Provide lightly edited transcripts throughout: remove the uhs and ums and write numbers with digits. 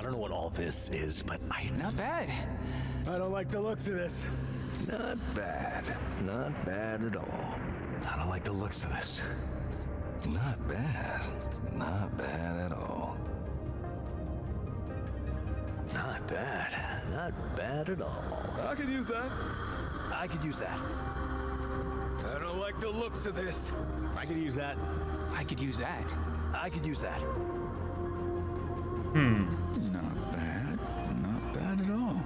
don't know what all this is, but Not bad. I don't like the looks of this. Not bad. Not bad at all. I don't like the looks of this. Not bad. Not bad at all. Not bad. Not bad at all. I could use that. I could use that. I don't like the looks of this. I could use that. I could use that. I could use that. Not bad. Not bad at all.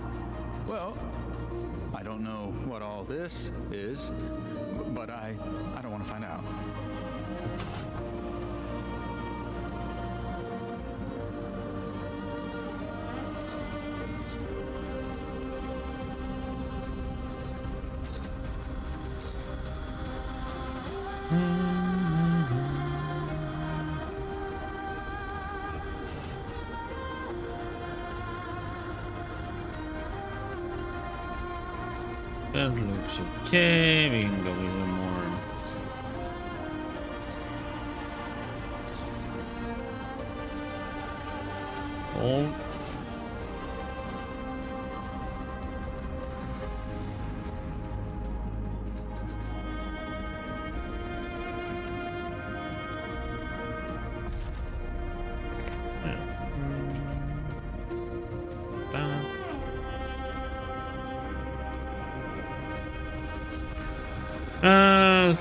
Well, I don't know what all this is, but I don't want to find out. That looks okay. We can go even more. Hold.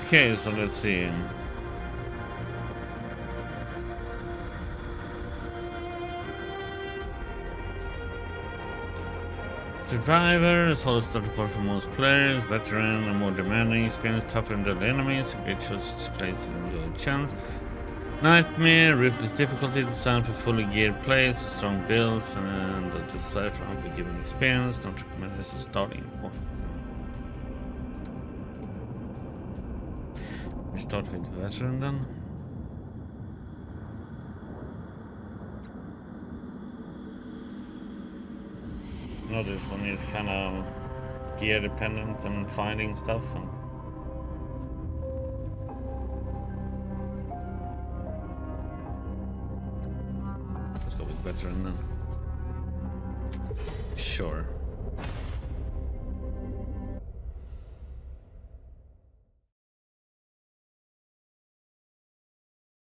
Okay, so let's see. Survivor, a solid starting point for most players, veteran and more demanding experience, tougher and deadly enemies, a great choice to place in the chance. Nightmare, ruthless difficulty, designed for fully geared players with strong builds and a desire for unforgiving experience, not recommended as a starting point. We start with veteran then. No, this one is kind of gear dependent and finding stuff. And let's go with veteran then. Sure.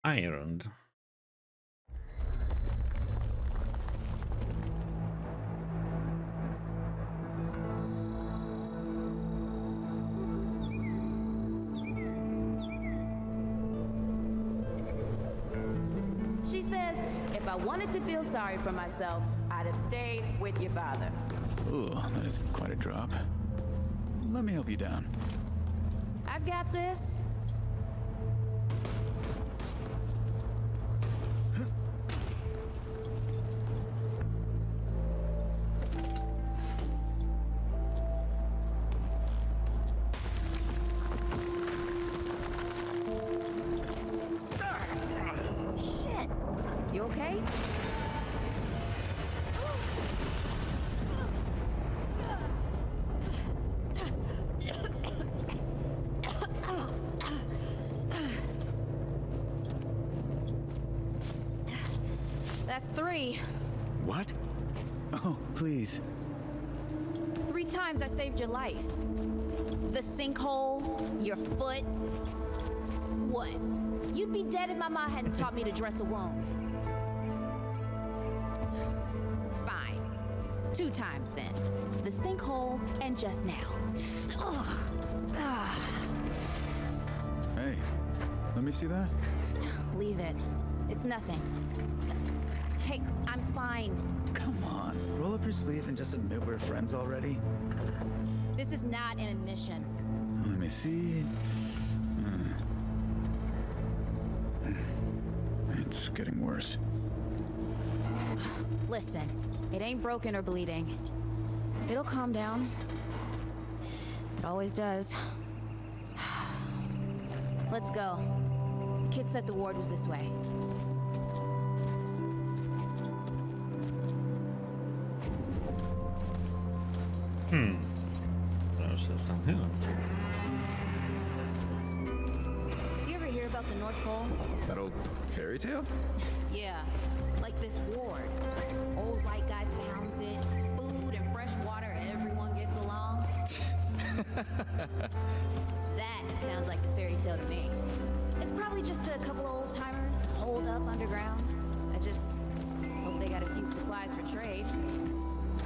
Ironed. She says, if I wanted to feel sorry for myself, I'd have stayed with your father. Ooh, that is quite a drop. Let me help you down. I've got this. Shit. You okay? That's 3. What? Oh, please. 3 times I saved your life. The sinkhole, your foot. What? You'd be dead if my mom hadn't taught me to dress a wound. Fine. 2 times then. The sinkhole and just now. Ugh. Ah. Hey, let me see that. Leave it. It's nothing. Hey, I'm fine. Come on, roll up your sleeve and just admit we're friends already. This is not an admission. Let me see. It's getting worse. Listen, it ain't broken or bleeding. It'll calm down. It always does. Let's go. The kid said the ward was this way. There's down here. You ever hear about the North Pole? That old fairy tale? Yeah, like this ward. Old white That sounds like the fairy tale to me. It's probably just a couple of old timers holed up underground. I just hope they got a few supplies for trade.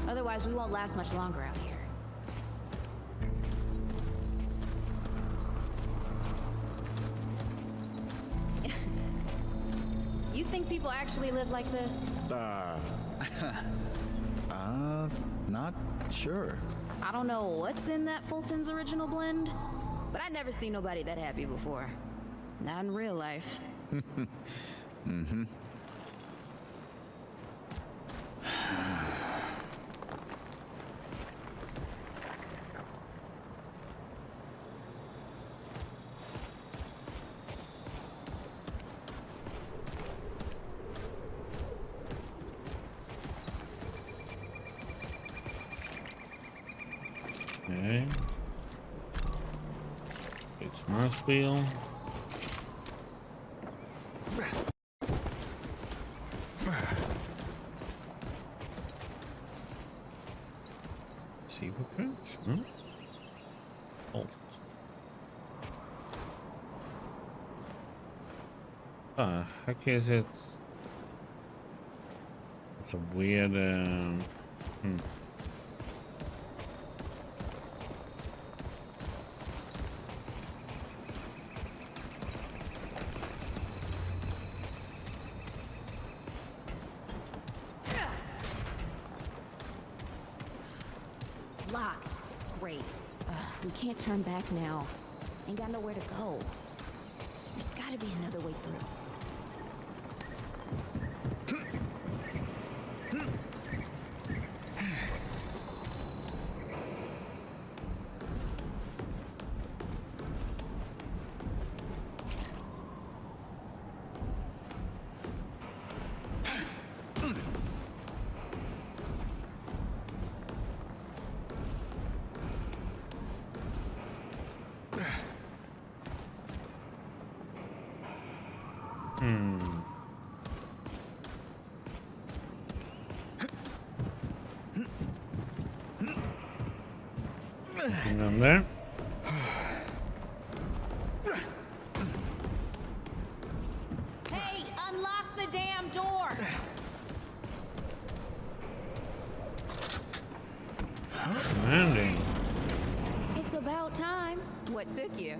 Otherwise, we won't last much longer out here. You think people actually live like this? Not sure. I don't know what's in that Fulton's original blend, but I never seen nobody that happy before. Not in real life. Mm-hmm. Okay. It's my wheel. See footprints? No? Oh. Heck is it? It's a weird Locked. Great. We can't turn back now. Ain't got nowhere to go. There's gotta be another way through. Nothing on there. Hey, unlock the damn door! Landing. It's about time. What took you?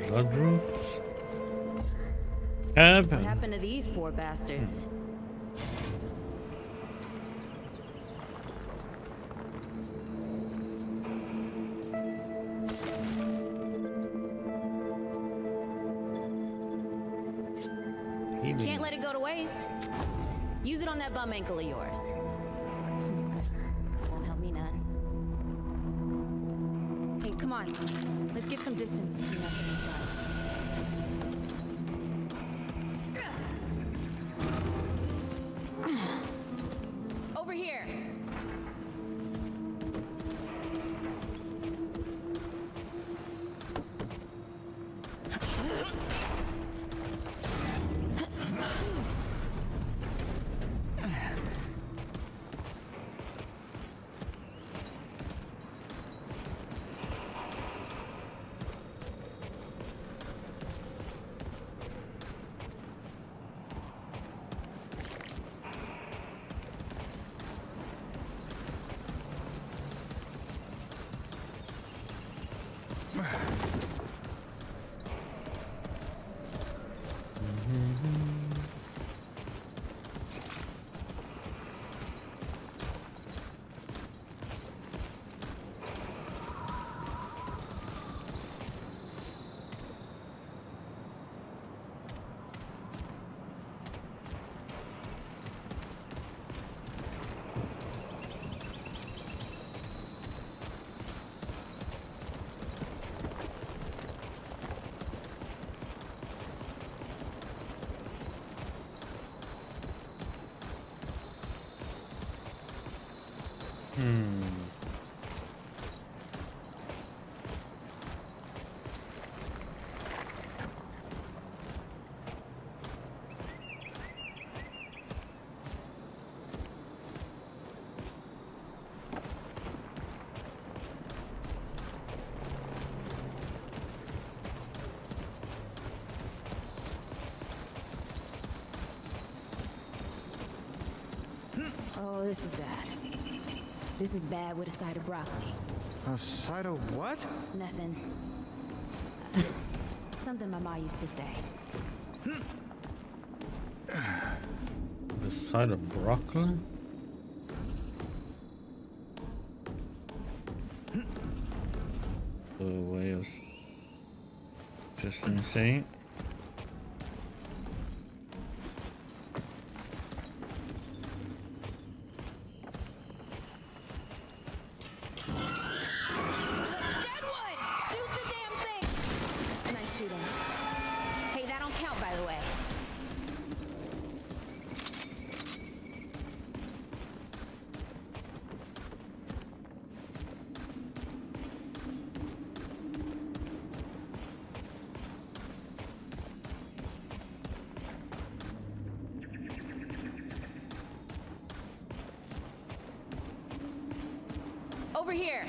Blood roots. Cab. What happened to these poor bastards? Can't let it go to waste. Use it on that bum ankle of yours. Won't help me none. Hey, come on. Let's get some distance between us and these guys. Over here. this is bad. This is bad with a side of broccoli. A side of what? Nothing. Something my ma used to say. The side of broccoli? The way of just insane. Deadwood! Shoot the damn thing! Nice shooting. Hey, that don't count, by the way. Over here.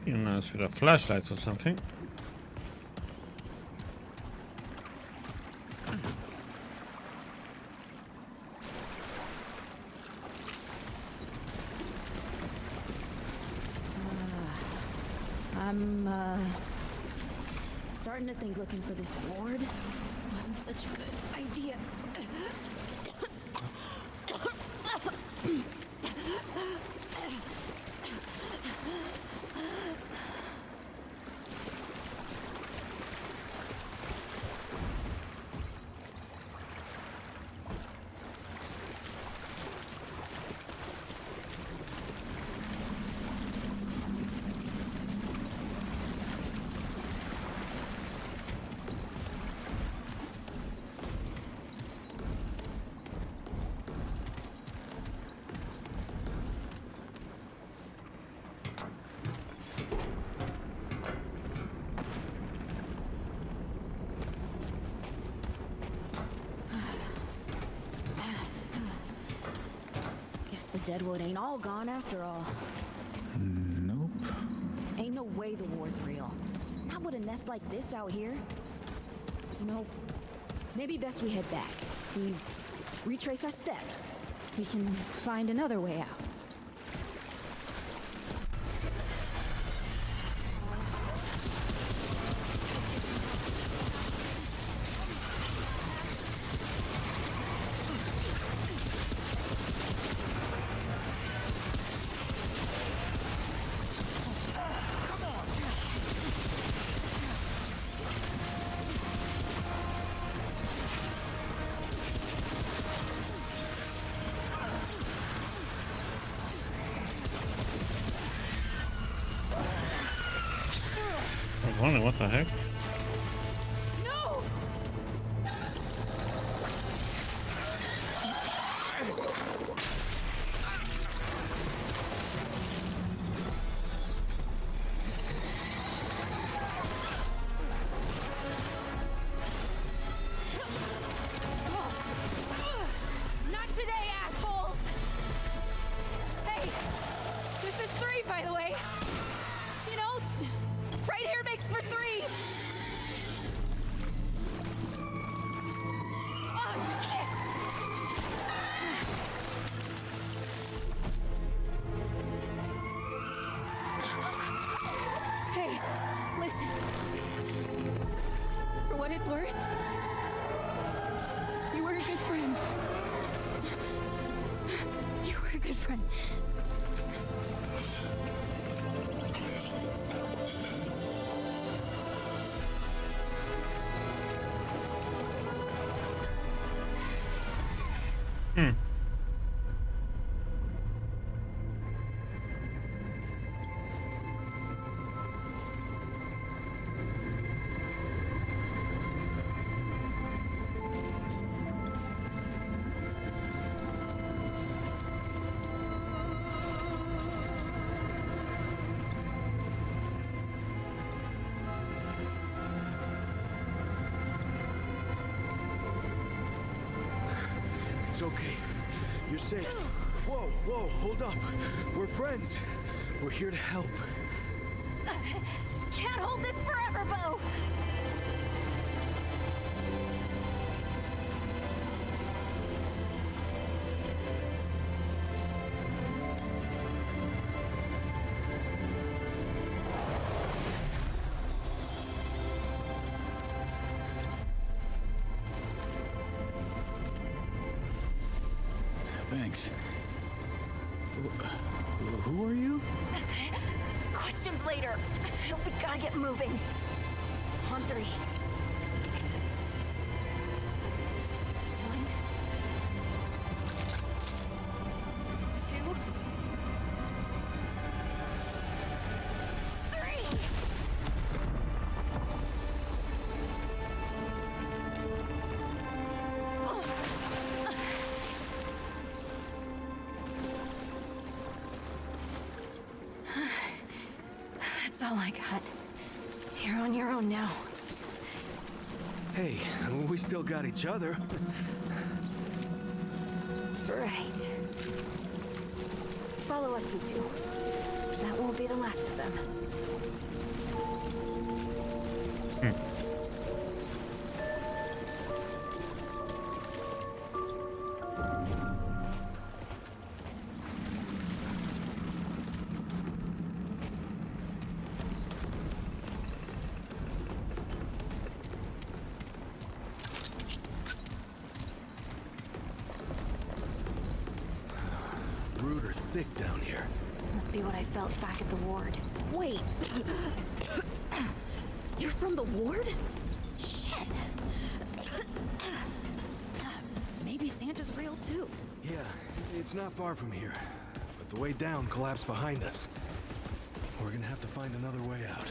You know, with a flashlight or something. I'm starting to think looking for this ward wasn't such a good idea. The Deadwood ain't all gone after all. Nope. Ain't no way the war's real. Not with a nest like this out here. You know, maybe best we head back. We retrace our steps. We can find another way out. What the heck? No! Not today, assholes! Hey, this is 3, by the way. You know, right here makes for 3. what it's worth? You were a good friend. You were a good friend. It's okay. You're safe. Whoa, whoa, hold up. We're friends. We're here to help. Can't hold this forever, Bo! Thanks. Who are you? Questions later. We gotta get moving. On 3. 1, 2, 3. That's all I got. You're on your own now. Hey, we still got each other. Right. Follow us, you two. That won't be the last of them. Rude or thick down here. Must be what I felt back at the ward. Wait. You're from the ward? Shit. Maybe Santa's real too. Yeah, it's not far from here. But the way down collapsed behind us. We're gonna have to find another way out.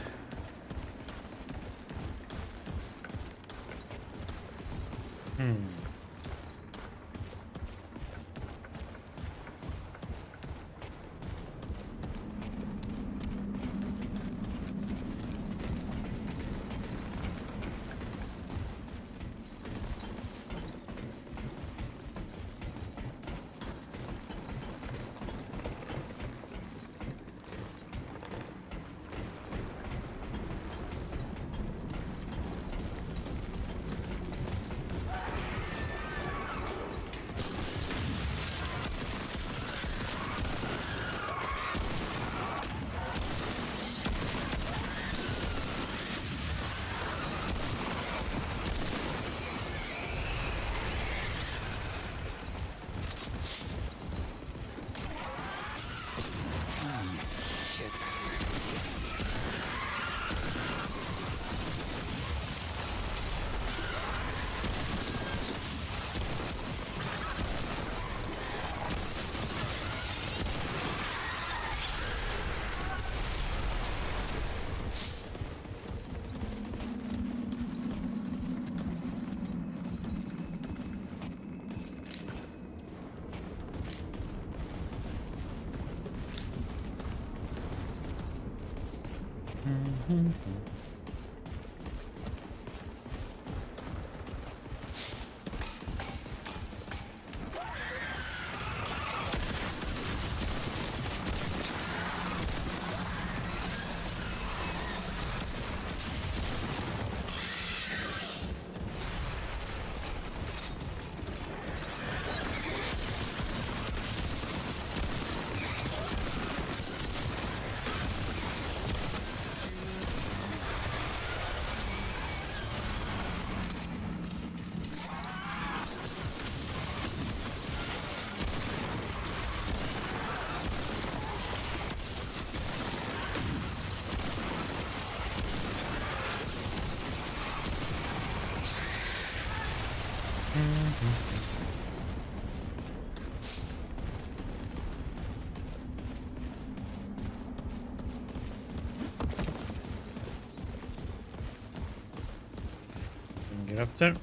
Get up there.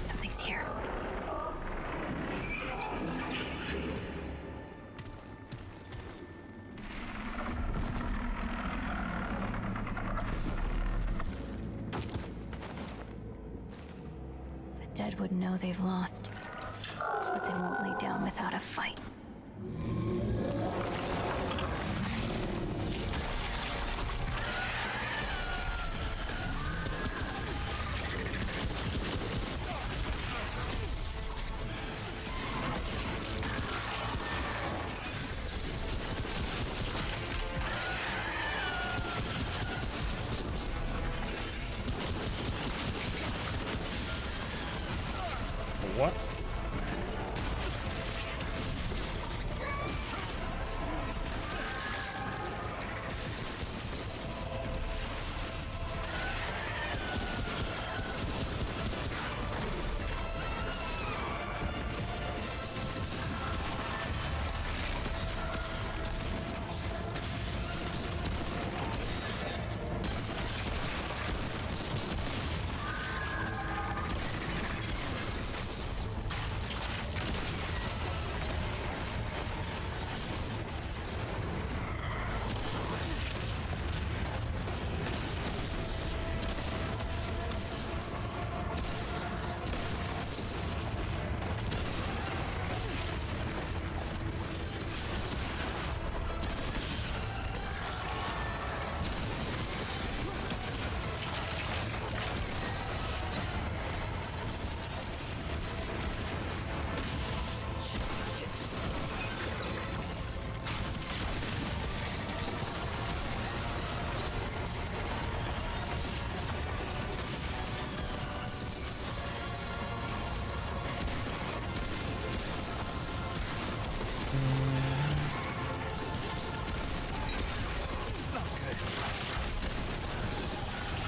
Something's here. The dead would know they've lost, but they won't lay down without a fight. What?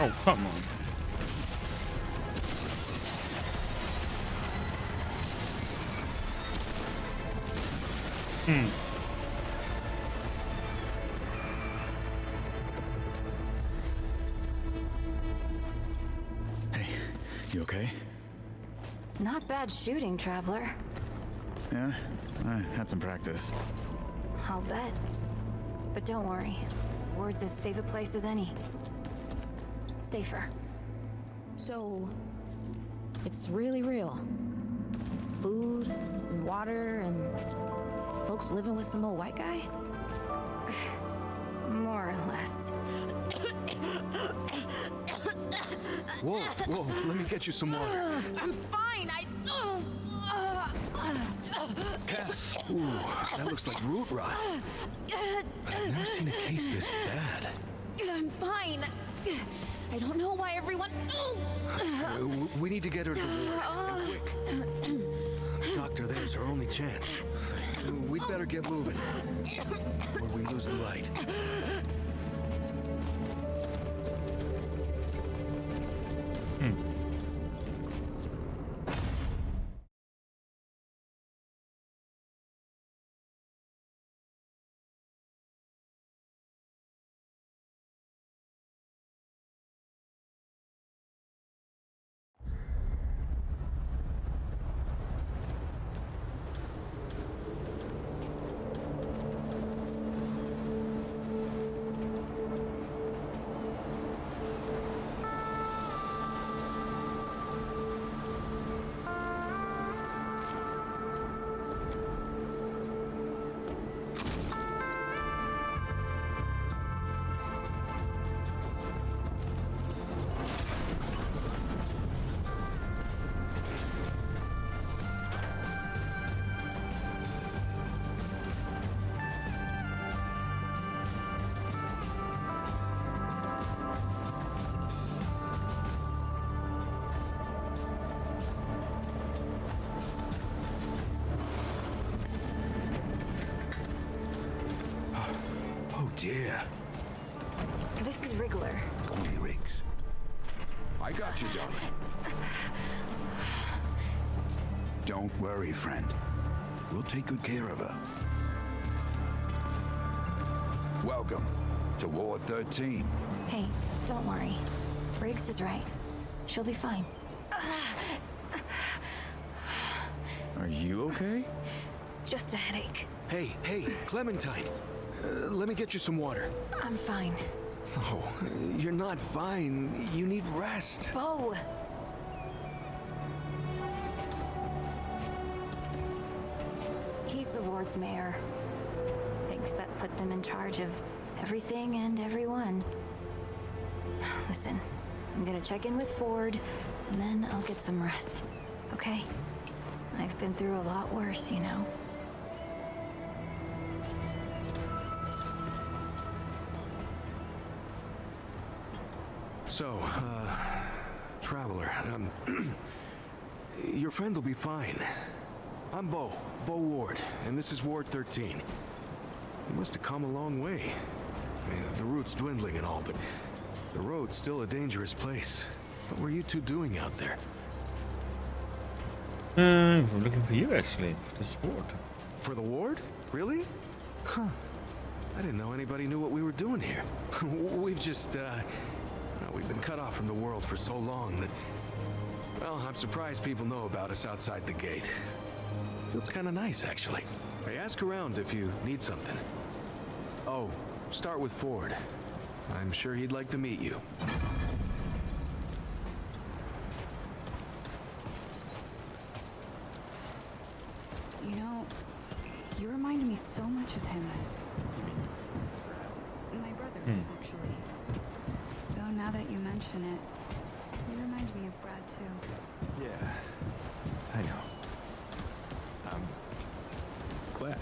Oh, come on. Hey, you okay? Not bad shooting, Traveler. Yeah, I had some practice. I'll bet. But don't worry. Ward's as safe a place as any. Safer. So, it's really real. Food, and water, and folks living with some old white guy? More or less. Whoa, whoa, let me get you some water. I'm fine. Cass, ooh, that looks like root rot. But I've never seen a case this bad. I'm fine. I don't know why everyone. We need to get her to ward, and quick. Doctor, there's our only chance. We'd better get moving, or we lose the light. dear. This is Wriggler. Call me Riggs. I got you, darling. Don't worry, friend. We'll take good care of her. Welcome to Ward 13. Hey, don't worry. Riggs is right. She'll be fine. Are you okay? Just a headache. Hey, Clementine. Let me get you some water. I'm fine. Oh, you're not fine. You need rest. Bo! He's the ward's mayor. Thinks that puts him in charge of everything and everyone. Listen, I'm gonna check in with Ford, and then I'll get some rest. Okay? I've been through a lot worse, you know. So, Traveler, your friend will be fine. I'm Bo Ward, and this is Ward 13. You must have come a long way. I mean, the route's dwindling and all, but the road's still a dangerous place. What were you two doing out there? I'm looking for you, actually, for the sport. For the ward? Really? Huh. I didn't know anybody knew what we were doing here. We've just, we've been cut off from the world for so long that, well, I'm surprised people know about us outside the gate. Feels kind of nice, actually. Hey, ask around if you need something. Oh, start with Ford. I'm sure he'd like to meet you. You know, you remind me so much of him. My brother, actually. Though now that you mention it, you remind me of Brad, too. Yeah, I know. I'm glad.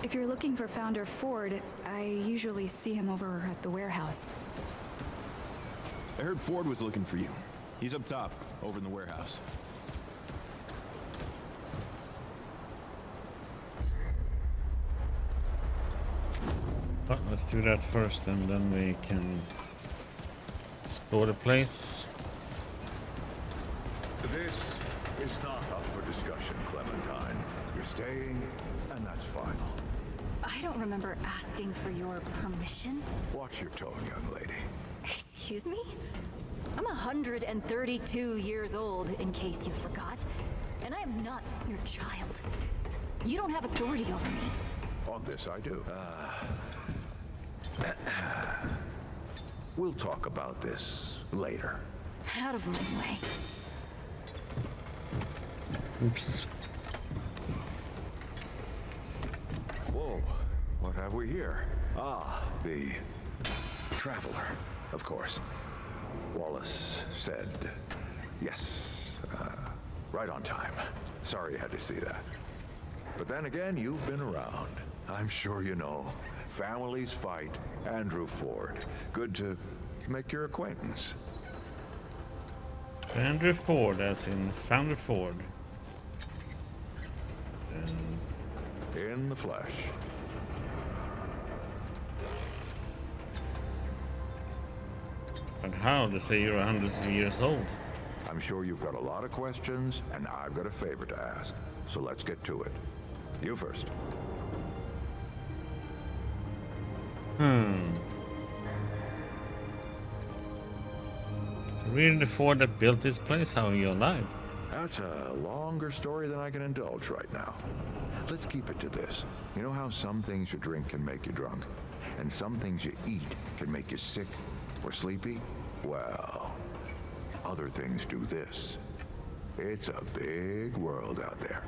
If you're looking for Founder Ford, I usually see him over at the warehouse. I heard Ford was looking for you. He's up top, over in the warehouse. But let's do that first, and then we can explore the place. This is not up for discussion, Clementine. You're staying, and that's final. I don't remember asking for your permission. Watch your tone, young lady. Excuse me? I'm 132 years old, in case you forgot. And I am not your child. You don't have authority over me. On this, I do. We'll talk about this later. Out of my way. Oops. Whoa, what have we here? Ah, the Traveler, of course. Wallace said yes, right on time. Sorry you had to see that. But then again, you've been around. I'm sure you know. Families fight. Andrew Ford. Good to make your acquaintance. Andrew Ford, as in Founder Ford. In the flesh. But how? They say you're 100 years old. I'm sure you've got a lot of questions, and I've got a favor to ask. So let's get to it. You first. Really the Ford that built this place? How are you alive? That's a longer story than I can indulge right now. Let's keep it to this. You know how some things you drink can make you drunk, and some things you eat can make you sick or sleepy? Well, other things do this. It's a big world out there.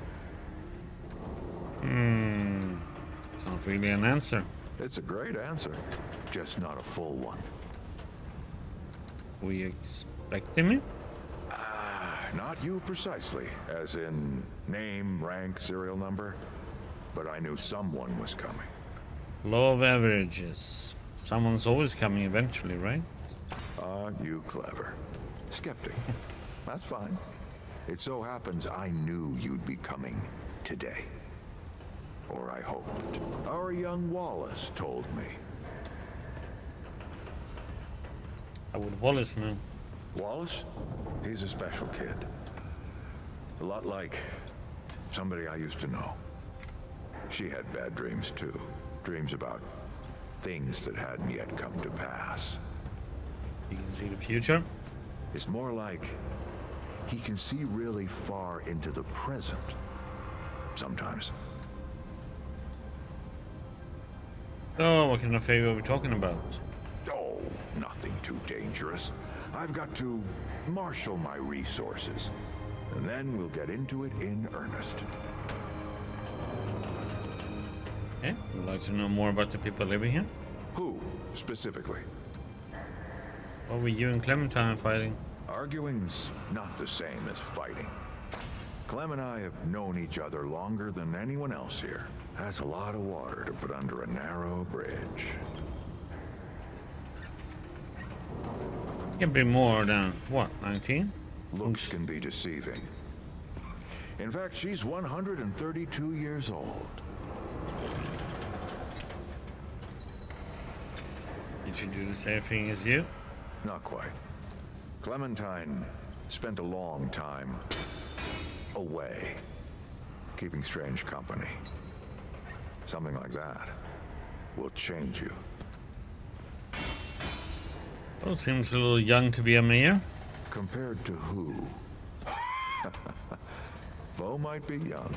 It's not really an answer. It's a great answer, just not a full one. Were you expecting me? Not you precisely, as in name, rank, serial number, but I knew someone was coming. Law of averages. Someone's always coming eventually, right? Aren't you clever? Skeptic. That's fine. It so happens I knew you'd be coming today. Or I hoped. Our young Wallace told me. How would Wallace know? Wallace? He's a special kid. A lot like somebody I used to know. She had bad dreams too. Dreams about things that hadn't yet come to pass. You can see the future. It's more like he can see really far into the present. Sometimes. Oh, what kind of favor are we talking about? Oh, nothing too dangerous. I've got to marshal my resources. And then we'll get into it in earnest. Okay, would like to know more about the people living here? Who, specifically? What were you and Clementine fighting? Arguing's not the same as fighting. Clem and I have known each other longer than anyone else here. That's a lot of water to put under a narrow bridge. Can be more than, what, 19? Looks can be deceiving. In fact, she's 132 years old. Did she do the same thing as you? Not quite. Clementine spent a long time away, keeping strange company. Something like that will change you. Oh, seems a little young to be a mayor. Compared to who? Bo might be young,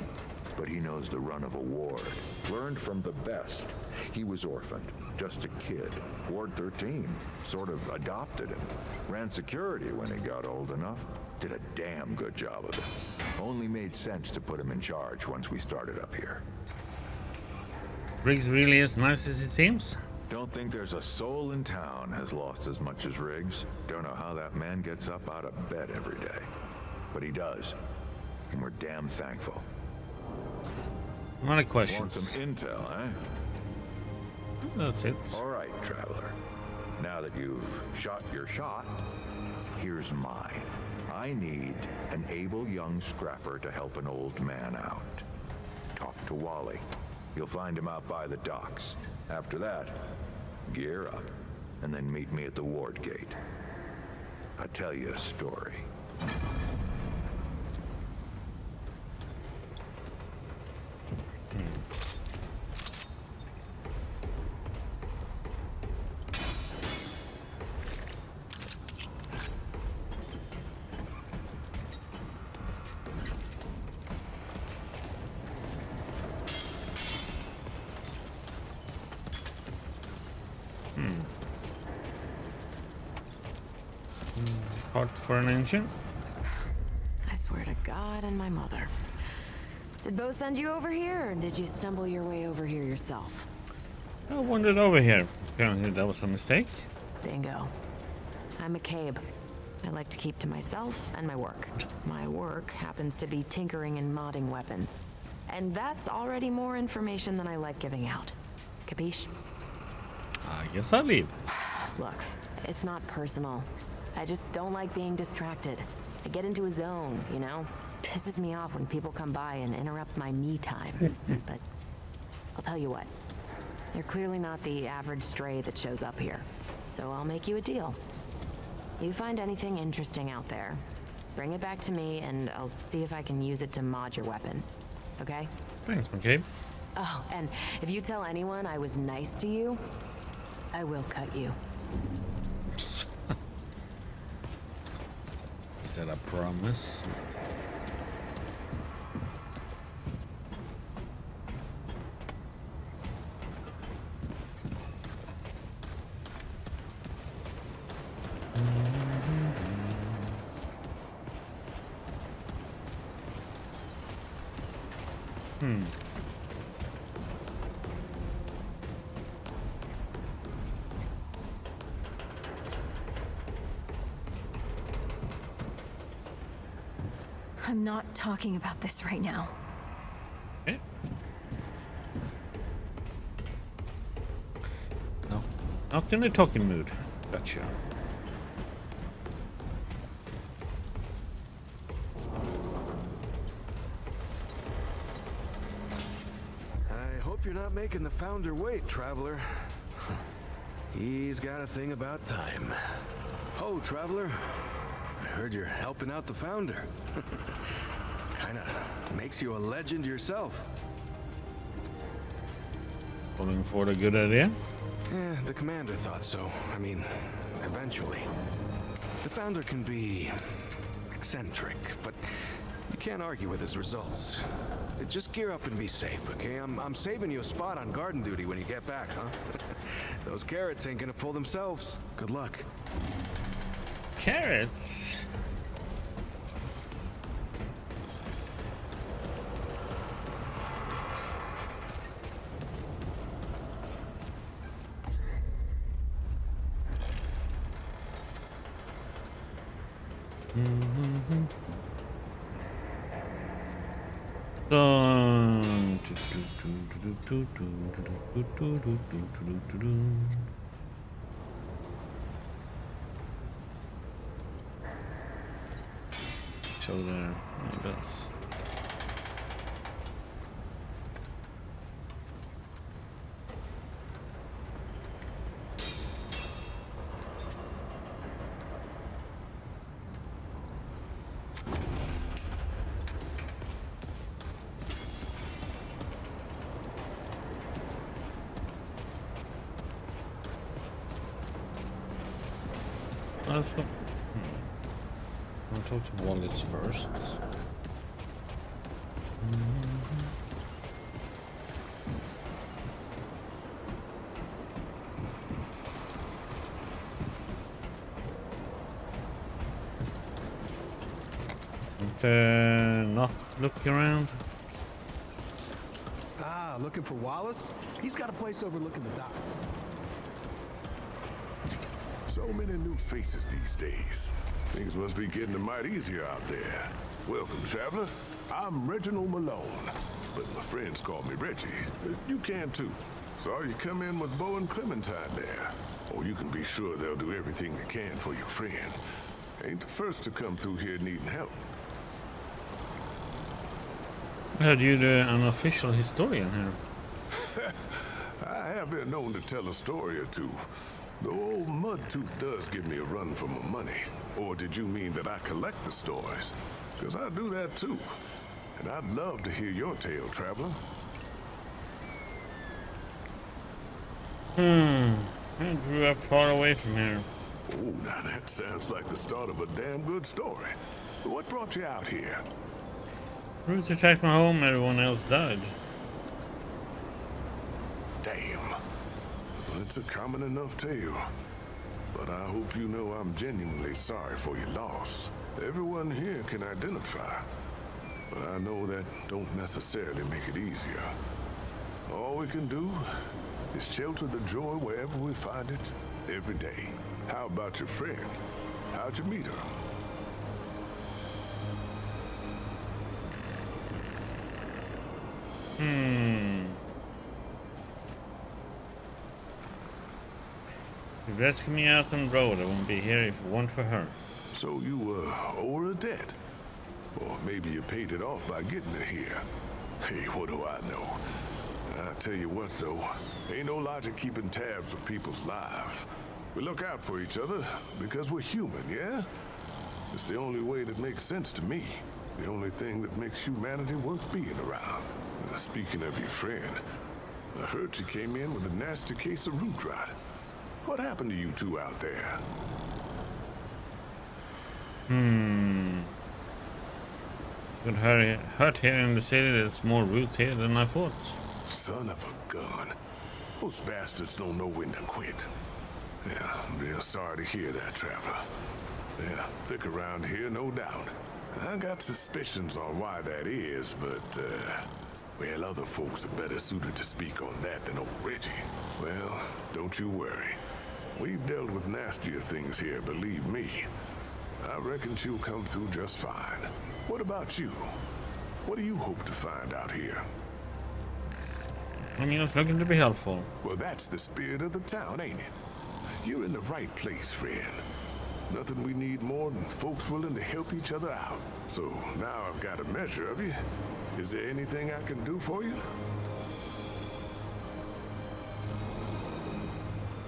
but he knows the run of a ward. Learned from the best. He was orphaned, just a kid. Ward 13 sort of adopted him. Ran security when he got old enough. Did a damn good job of it. Only made sense to put him in charge once we started up here. Riggs really as nice as it seems? Don't think there's a soul in town has lost as much as Riggs. Don't know how that man gets up out of bed every day. But he does. And we're damn thankful. A lot of Want questions. some intel, eh? That's it. All right, traveler. Now that you've shot your shot, here's mine. I need an able young scrapper to help an old man out. Talk to Wally. You'll find him out by the docks. After that, gear up, and then meet me at the ward gate. I'll tell you a story. Part for an engine. I swear to God and my mother. Did Bo send you over here, or did you stumble your way over here yourself? I wandered over here. Apparently that was a mistake. Bingo. I'm McCabe. I like to keep to myself and my work. My work happens to be tinkering and modding weapons. And that's already more information than I like giving out. Capiche? I guess I'll leave. Look, it's not personal. I just don't like being distracted. I get into a zone, you know? Pisses me off when people come by and interrupt my me time. But I'll tell you what. You're clearly not the average stray that shows up here. So I'll make you a deal. You find anything interesting out there, bring it back to me and I'll see if I can use it to mod your weapons. Okay? Thanks, McCabe. Oh, and if you tell anyone I was nice to you, I will cut you. Is that a promise? I'm not talking about this right now. Okay. No, not in the talking mood. Gotcha. Hope you're not making the founder wait, traveler. He's got a thing about time. Oh, traveler, I heard you're helping out the founder. Kinda makes you a legend yourself. Pulling for a good idea? Yeah, the commander thought so. I mean, eventually. The founder can be eccentric, but you can't argue with his results. Just gear up and be safe, okay? I'm saving you a spot on garden duty when you get back, huh? Those carrots ain't gonna pull themselves. Good luck. Carrots? So there, that's. Let's go. I'll talk to Wallace first. Not look around. Ah, looking for Wallace? He's got a place overlooking the docks. So many new faces these days. Things must be getting a mite easier out there. Welcome, traveler. I'm Reginald Malone, but my friends call me Reggie. You can too. Saw you come in with Bo and Clementine there. Oh, you can be sure they'll do everything they can for your friend. Ain't the first to come through here needing help. Heard you the unofficial historian here. I have been known to tell a story or two. The old Mudtooth does give me a run for my money. Or did you mean that I collect the stories? Because I do that too. And I'd love to hear your tale, traveler. I grew up far away from here. Oh, now that sounds like the start of a damn good story. What brought you out here? Ruth attacked my home, everyone else died. Damn. Well, it's a common enough tale. But I hope you know I'm genuinely sorry for your loss. Everyone here can identify. But I know that don't necessarily make it easier. All we can do is shelter the joy wherever we find it, every day. How about your friend? How'd you meet her? You rescued me out on the road. I wouldn't be here if it weren't for her. So you owe her a debt? Or maybe you paid it off by getting her here. Hey, what do I know? I tell you what, though, ain't no logic keeping tabs with people's lives. We look out for each other because we're human, yeah? It's the only way that makes sense to me. The only thing that makes humanity worth being around. Now, speaking of your friend, I heard she came in with a nasty case of root rot. What happened to you two out there? Got hurt here in the city. There's more root here than I thought. Son of a gun. Those bastards don't know when to quit. Yeah, I'm real sorry to hear that, traveler. Yeah, thick around here, no doubt. I got suspicions on why that is, but, well, other folks are better suited to speak on that than old Reggie. Well, don't you worry. We've dealt with nastier things here, believe me. I reckon she'll come through just fine. What about you? What do you hope to find out here? I mean, it's looking to be helpful. Well, that's the spirit of the town, ain't it? You're in the right place, friend. Nothing we need more than folks willing to help each other out. So now I've got a measure of you. Is there anything I can do for you?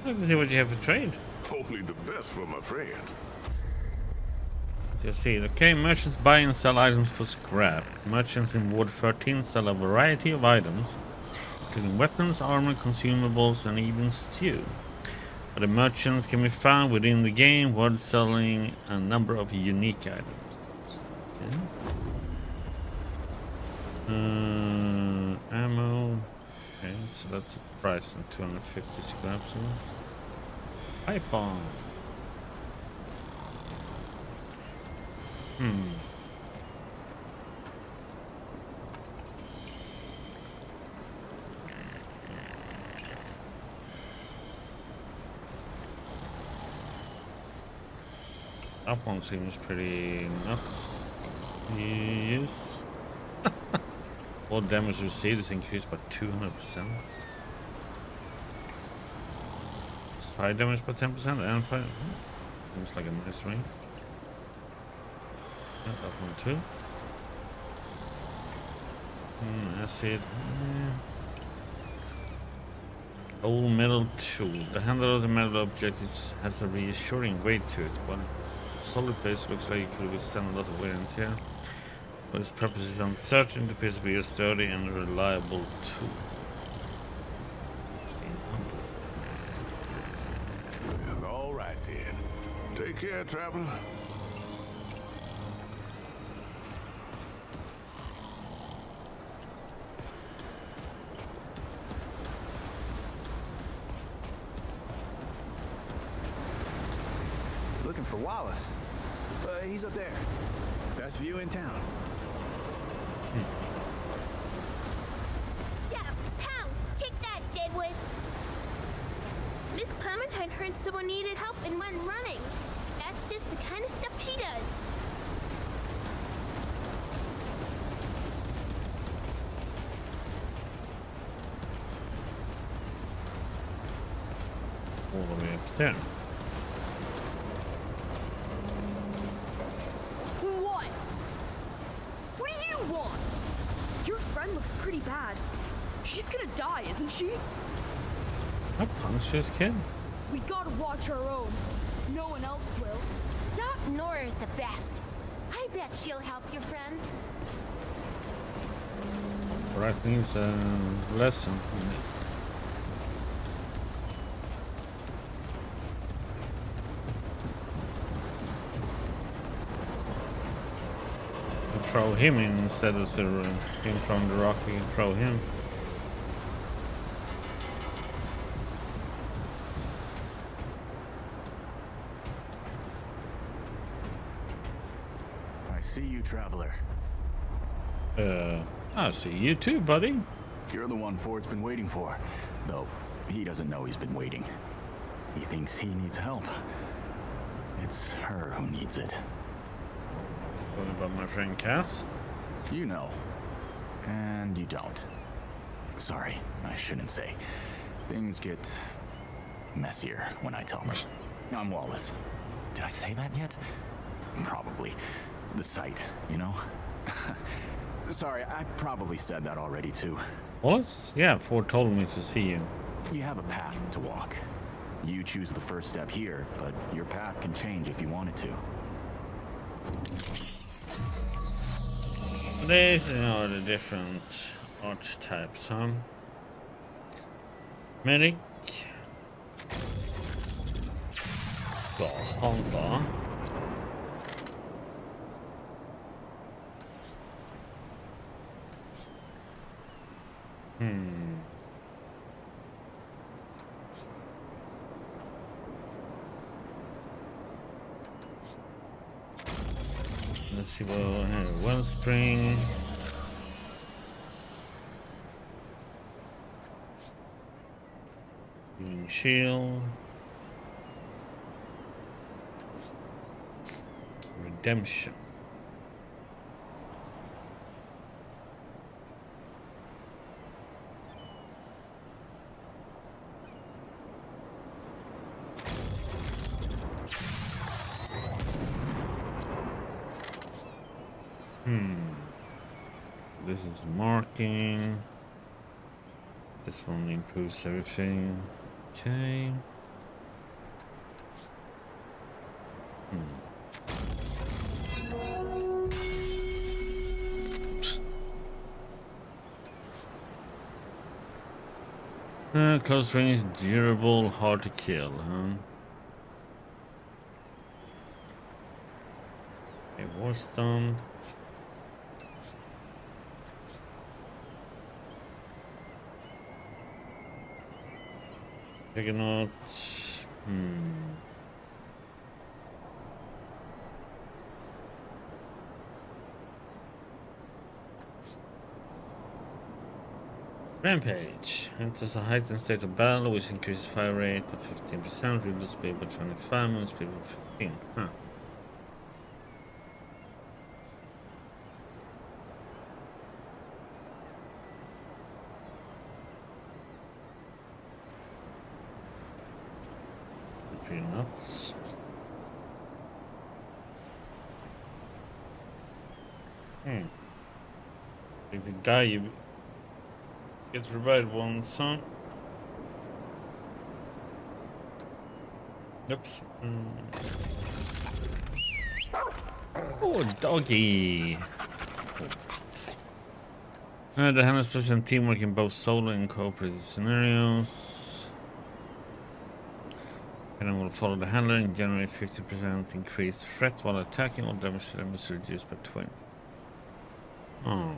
Let's see what you have for trade. Only the best for my friends. You see, okay, merchants buy and sell items for scrap. Merchants in Ward 13 sell a variety of items, including weapons, armor, consumables, and even stew. Other merchants can be found within the game, worth selling a number of unique items. Okay. Ammo. Okay, so that's a price of 250 scraps on this. Pipe bomb. That one seems pretty nuts. Yes. All damage received is increased by 200%. It's fire damage by 10% and fire. Seems like a nice ring. Yeah, that one too. Acid. Old metal tool. The handle of the metal object has a reassuring weight to it. While solid base looks like it could withstand a lot of wear and tear. But its purpose is uncertain. It appears to be a sturdy and reliable tool. All right then. Take care, traveler. Looking for Wallace. He's up there. Best view in town. Shut up, pow! Take that, Deadwood! Miss Clementine heard someone needed help and went running. That's just the kind of stuff she does. All the way up to 10. What? What do you want? Your friend looks pretty bad. She's gonna die, isn't she? I punched this kid. We gotta watch our own. No one else will. Doc Nora's the best. I bet she'll help your friend. Right needs a lesson. Throw him in instead of him from the rock. We can throw him. I see you, traveler. I see you too, buddy. You're the one Ford's been waiting for. Though, he doesn't know he's been waiting. He thinks he needs help. It's her who needs it. What about my friend Cass? You know. And you don't. Sorry, I shouldn't say. Things get messier when I tell them. I'm Wallace. Did I say that yet? Probably. The site, you know? Sorry, I probably said that already too. Wallace? Yeah, Ford told me to see you. You have a path to walk. You choose the first step here, but your path can change if you wanted to. These are the different archetypes, huh? Medic. Got Hunter. Let's see what we have. Wellspring. Healing shield. Redemption. This is marking. This one improves everything. Okay. Close range, durable, hard to kill, huh? Okay, Warstone. Juggernaut. Rampage. Enters a heightened state of battle, which increases fire rate by 15%, reduces speed by 25, moves speed by 15. Huh. Pretty nuts. If you die, you get revived once, huh? Oops. Oh, doggy. The hand is special in teamwork in both solo and cooperative scenarios. And will follow the handler and generates 50% increased threat while attacking. All damage to them is reduced by 20. Oh.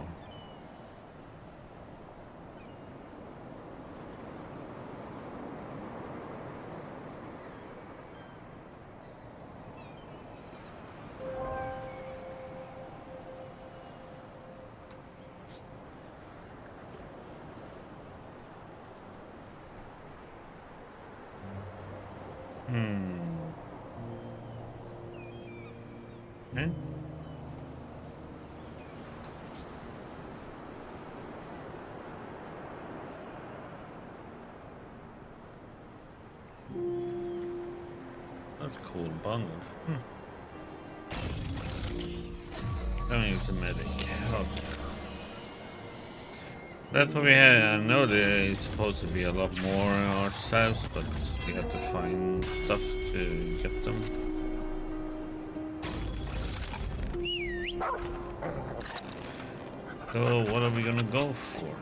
Okay. That's cool, bundled. Don't use a medic. Okay. That's what we had. I know there is supposed to be a lot more archetypes, but we have to find stuff to get them. So what are we gonna go for?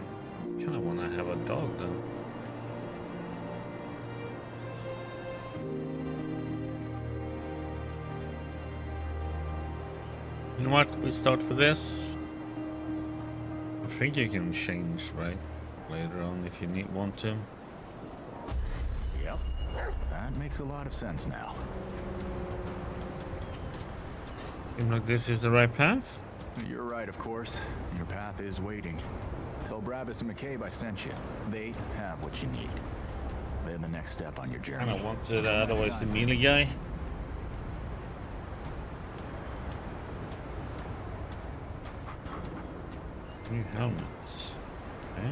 Kinda wanna have a dog though. You know what? We start with this. I think you can change, right? Later on if you want to. Yep. That makes a lot of sense now. Seems like this is the right path? You're right, of course. Your path is waiting. Tell Brabus and McCabe I sent you. They have what you need. They're the next step on your journey. I don't want it, otherwise the melee guy. New helmets. Okay.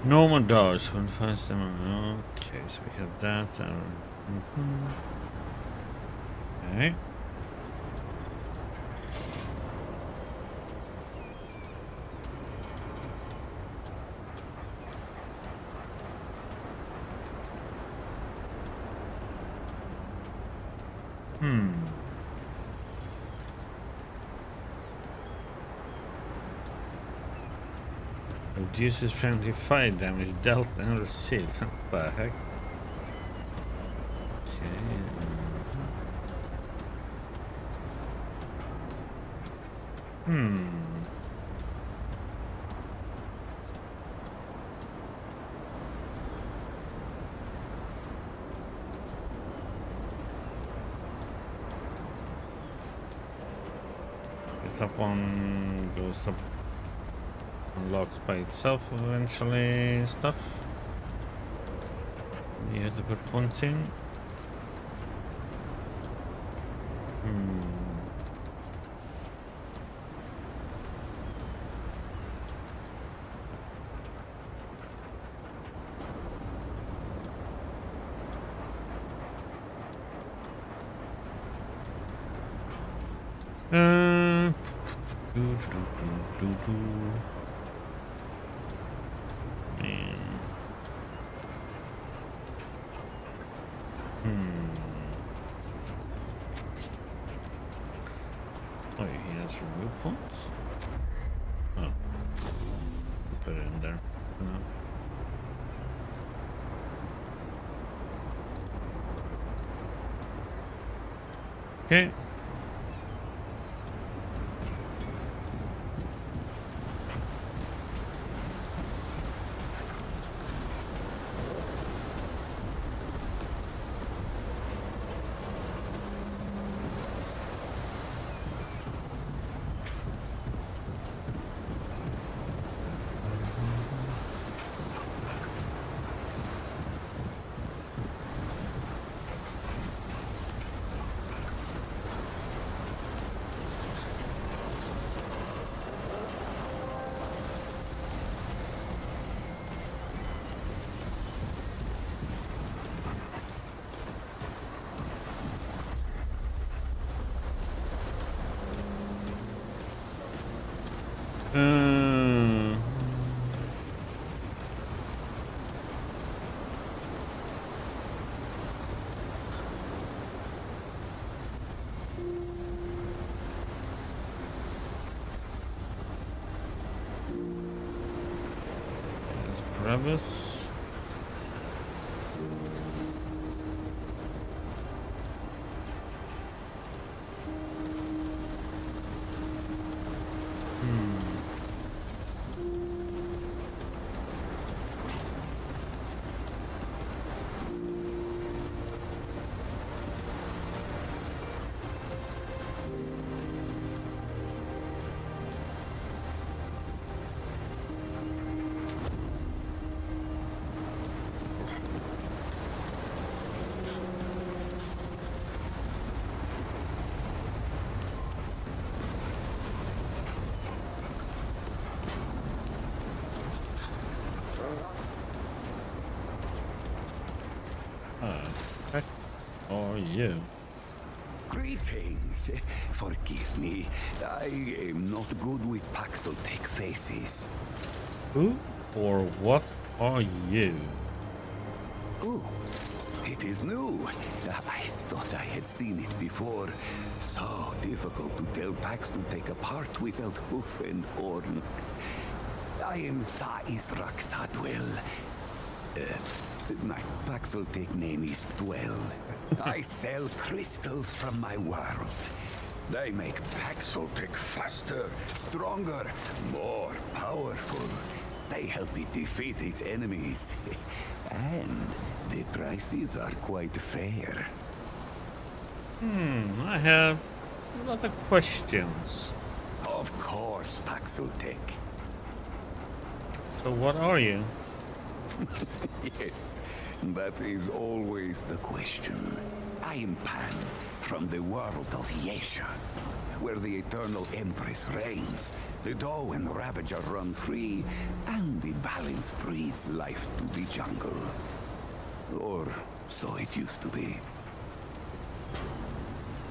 Normal dodge when finds them. Okay, so we have that. Okay. Reduces friendly fire damage dealt and received. What the heck? Okay. Guess that one goes up. Unlocks by itself eventually stuff. You have to put points in. Man. Oh, he has remove points? Oh. Put it in there. No. Okay. Travis. Heck are you? Greetings. Forgive me. I am not good with Paxel-Tech faces. Who or what are you? Oh, it is new. I thought I had seen it before. So difficult to tell Paxel-Tech apart without hoof and horn. I am Sa-Israk Thadwell. My Paxel-Tech name is Dwell. I sell crystals from my world. They make Paxel-Tech faster, stronger, more powerful. They help it defeat its enemies. And the prices are quite fair. I have a lot of questions. Of course, Paxel-Tech. So what are you? Yes, that is always the question. I am Pan, from the world of Yesha, where the Eternal Empress reigns, the Doe and Ravager run free, and the balance breathes life to the jungle. Or so it used to be.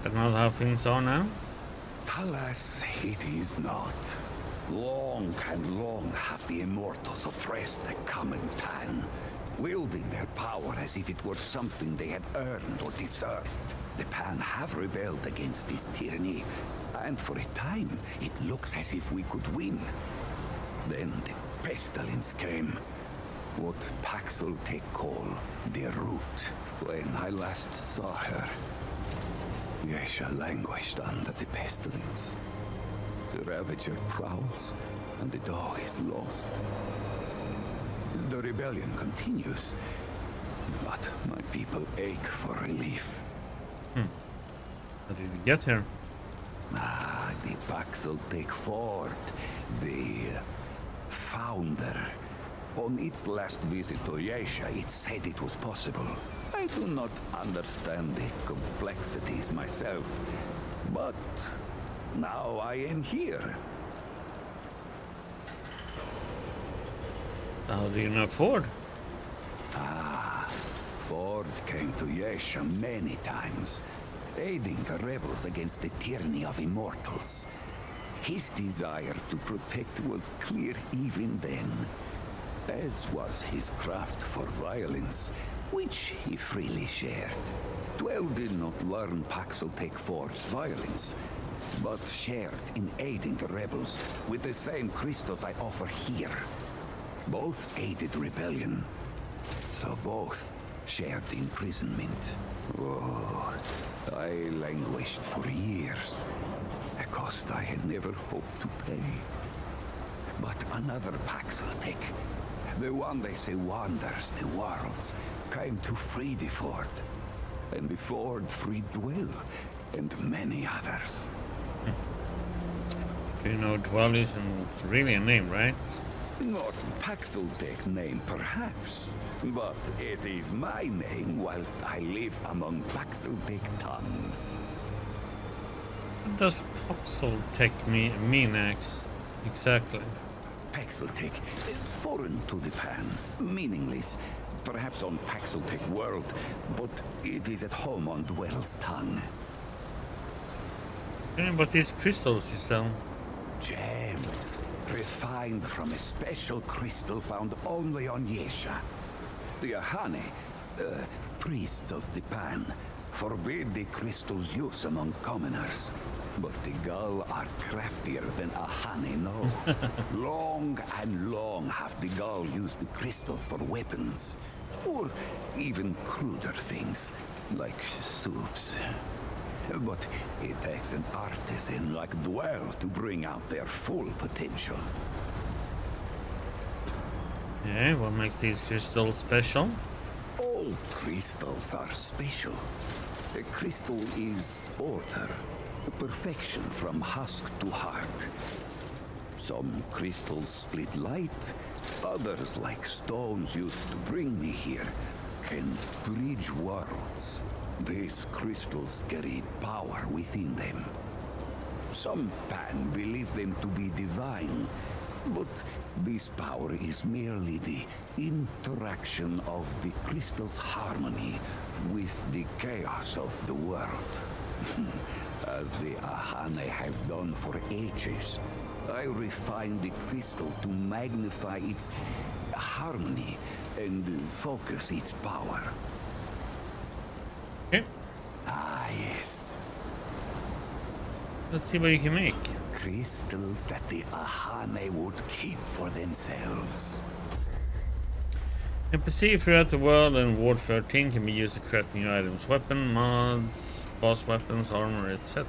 That's not how things are now? Alas, it is not. Long and long have the Immortals oppressed the common Pan, wielding their power as if it were something they had earned or deserved. The Pan have rebelled against this tyranny, and for a time it looks as if we could win. Then the pestilence came, what Paxel-Tech call the Root. When I last saw her, Yesha languished under the pestilence. The Ravager prowls, and the Doe is lost. The rebellion continues, but my people ache for relief. How did you get here? The Paxel-Tech Ford, the founder. On its last visit to Yesha, it said it was possible. I do not understand the complexities myself, but now I am here. How do you know Ford? Ford came to Yesha many times. aiding the rebels against the tyranny of immortals. His desire to protect was clear even then, as was his craft for violence, which he freely shared. Dwell did not learn Paxeltech Forge's violence, but shared in aiding the rebels with the same crystals I offer here. Both aided rebellion, so both shared imprisonment. Oh, I languished for years, a cost I had never hoped to pay. But another Paxeltech, the one they say wanders the worlds, came to free the Ford. And the Ford freed Dwell and many others. You know, Dwell isn't really a name, right? Not Paxeltech name, perhaps, but it is my name whilst I live among Paxeltech tongues. What does Paxeltech mean exactly? Paxeltech, foreign to the Pan, meaningless, perhaps on Paxeltech world, but it is at home on Dwell's tongue. Yeah, but these crystals you sell. Gems, refined from a special crystal found only on Yesha. The Ahane, priests of the Pan, forbid the crystal's use among commoners. But the Gull are craftier than Ahane know. Long and long have the Gull used the crystals for weapons. Or even cruder things, like soups. But it takes an artisan like Dwell to bring out their full potential. Yeah, what makes these crystals special? All crystals are special. A crystal is order, perfection from husk to heart. Some crystals split light, others, like stones used to bring me here, can bridge worlds. These crystals carry power within them. Some Pan believe them to be divine, but this power is merely the interaction of the crystal's harmony with the chaos of the world. As the Ahane have done for ages, I refine the crystal to magnify its harmony and focus its power. Okay. Ah, yes. Let's see what you can make. Crystals that the Ahane would keep for themselves. NPC throughout the world and Ward 13 can be used to craft new items, weapon mods, boss weapons, armor, etc.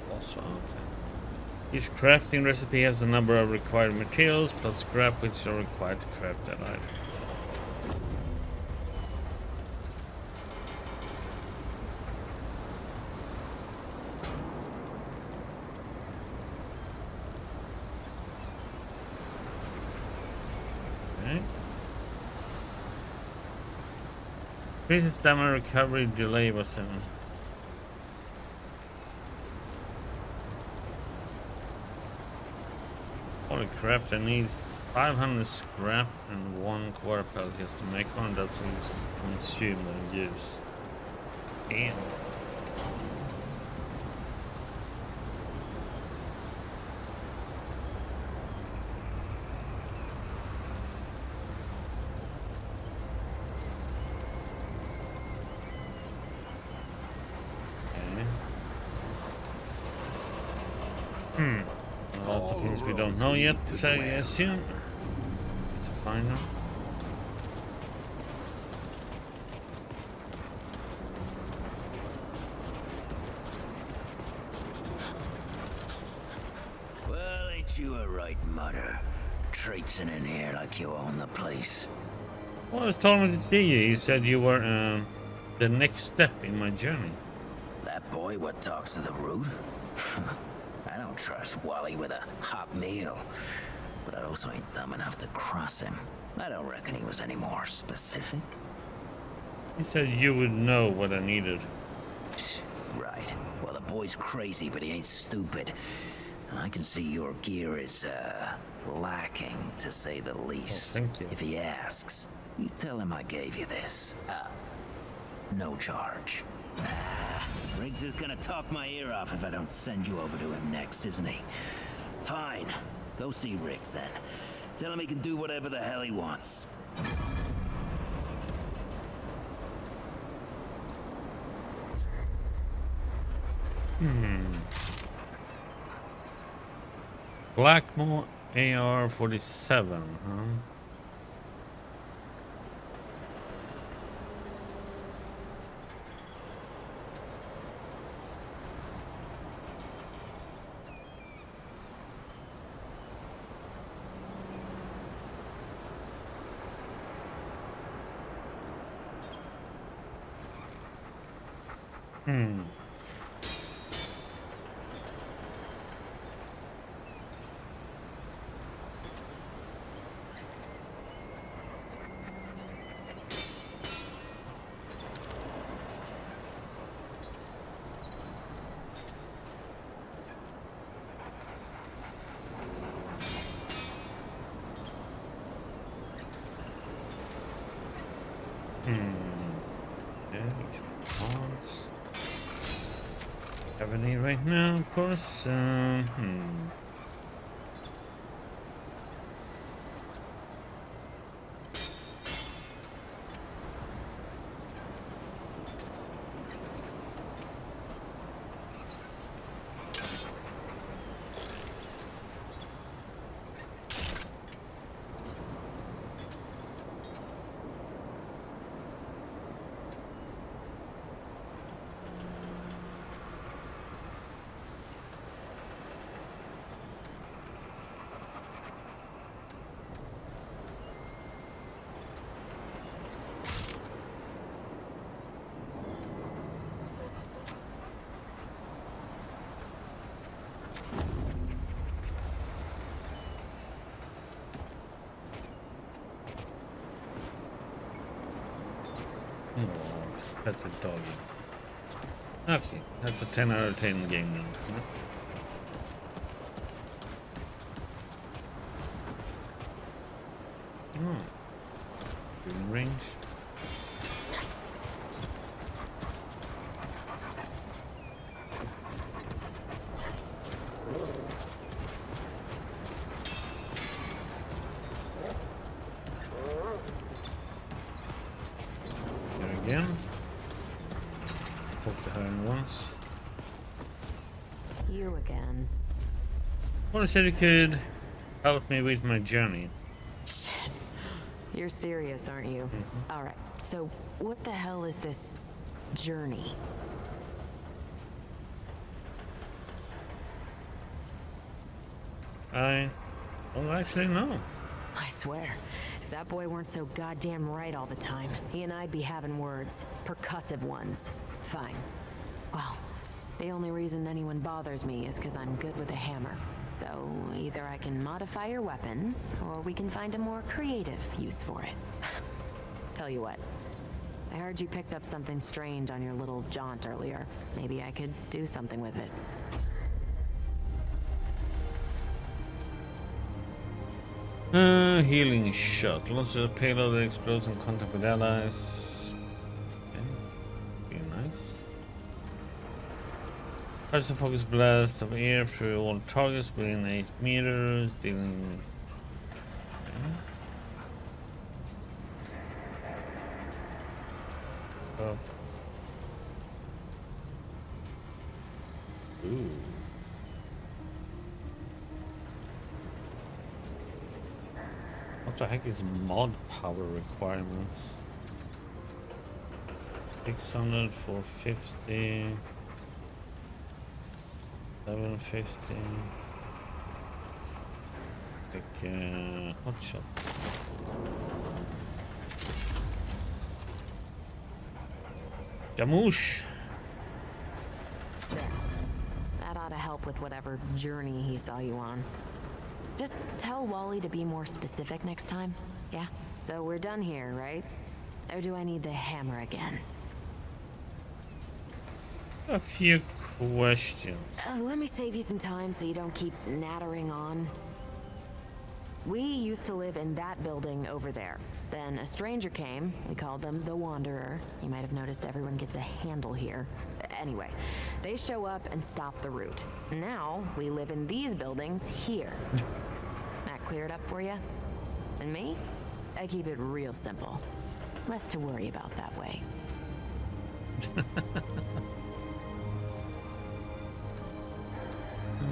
Boss, okay. Each crafting recipe has a number of required materials plus scrap which are required to craft that item. Increasing stamina recovery delay was 7. Holy crap, that needs 500 scrap and 1 quarter pellet just to make one. That's consumed and used. Damn. Well, that's a case we don't know yet, I assume. To find them. Well, ain't you a right mutter? Traipsing in here like you own the place. Well, I was told me to see you. You said you were the next step in my journey. That boy what talks to the root? I don't trust Wally with a hot meal. But I also ain't dumb enough to cross him. I don't reckon he was any more specific. He said you would know what I needed. Right. Well, the boy's crazy, but he ain't stupid. And I can see your gear is, lacking, to say the least. Oh, thank you. If he asks, you tell him I gave you this. No charge. Riggs is gonna talk my ear off if I don't send you over to him next, isn't he? Fine. Go see Riggs then. Tell him he can do whatever the hell he wants. Blackmore AR-47, huh? Have any right now, of course. Pet the dog. Okay, that's a 10 out of 10 game now. In range. Here again. Talk to her once. You again. Well, I said you could help me with my journey. Shit. You're serious, aren't you? All right. So, what the hell is this journey? I don't actually know. I swear, if that boy weren't so goddamn right all the time, he and I'd be having words. Percussive ones. Fine. Well, the only reason anyone bothers me is because I'm good with a hammer. So, either I can modify your weapons, or we can find a more creative use for it. Tell you what, I heard you picked up something strange on your little jaunt earlier. Maybe I could do something with it. Healing shot. Launch a payload that explodes in contact with allies. Okay. Be nice. Fires a focus blast of air through all targets within 8 meters, dealing. Okay. Oh. Ooh. What the heck is mod power requirements? 600, 450, 750. Take hot shot. Jamoosh. That ought to help with whatever journey he saw you on. Just tell Wally to be more specific next time, yeah? So we're done here, right? Or do I need the hammer again? A few questions. Let me save you some time so you don't keep nattering on. We used to live in that building over there. Then a stranger came. We called them the Wanderer. You might have noticed everyone gets a handle here. Anyway, they show up and stop the route. Now, we live in these buildings here. That clear it up for you? And me? I keep it real simple. Less to worry about that way.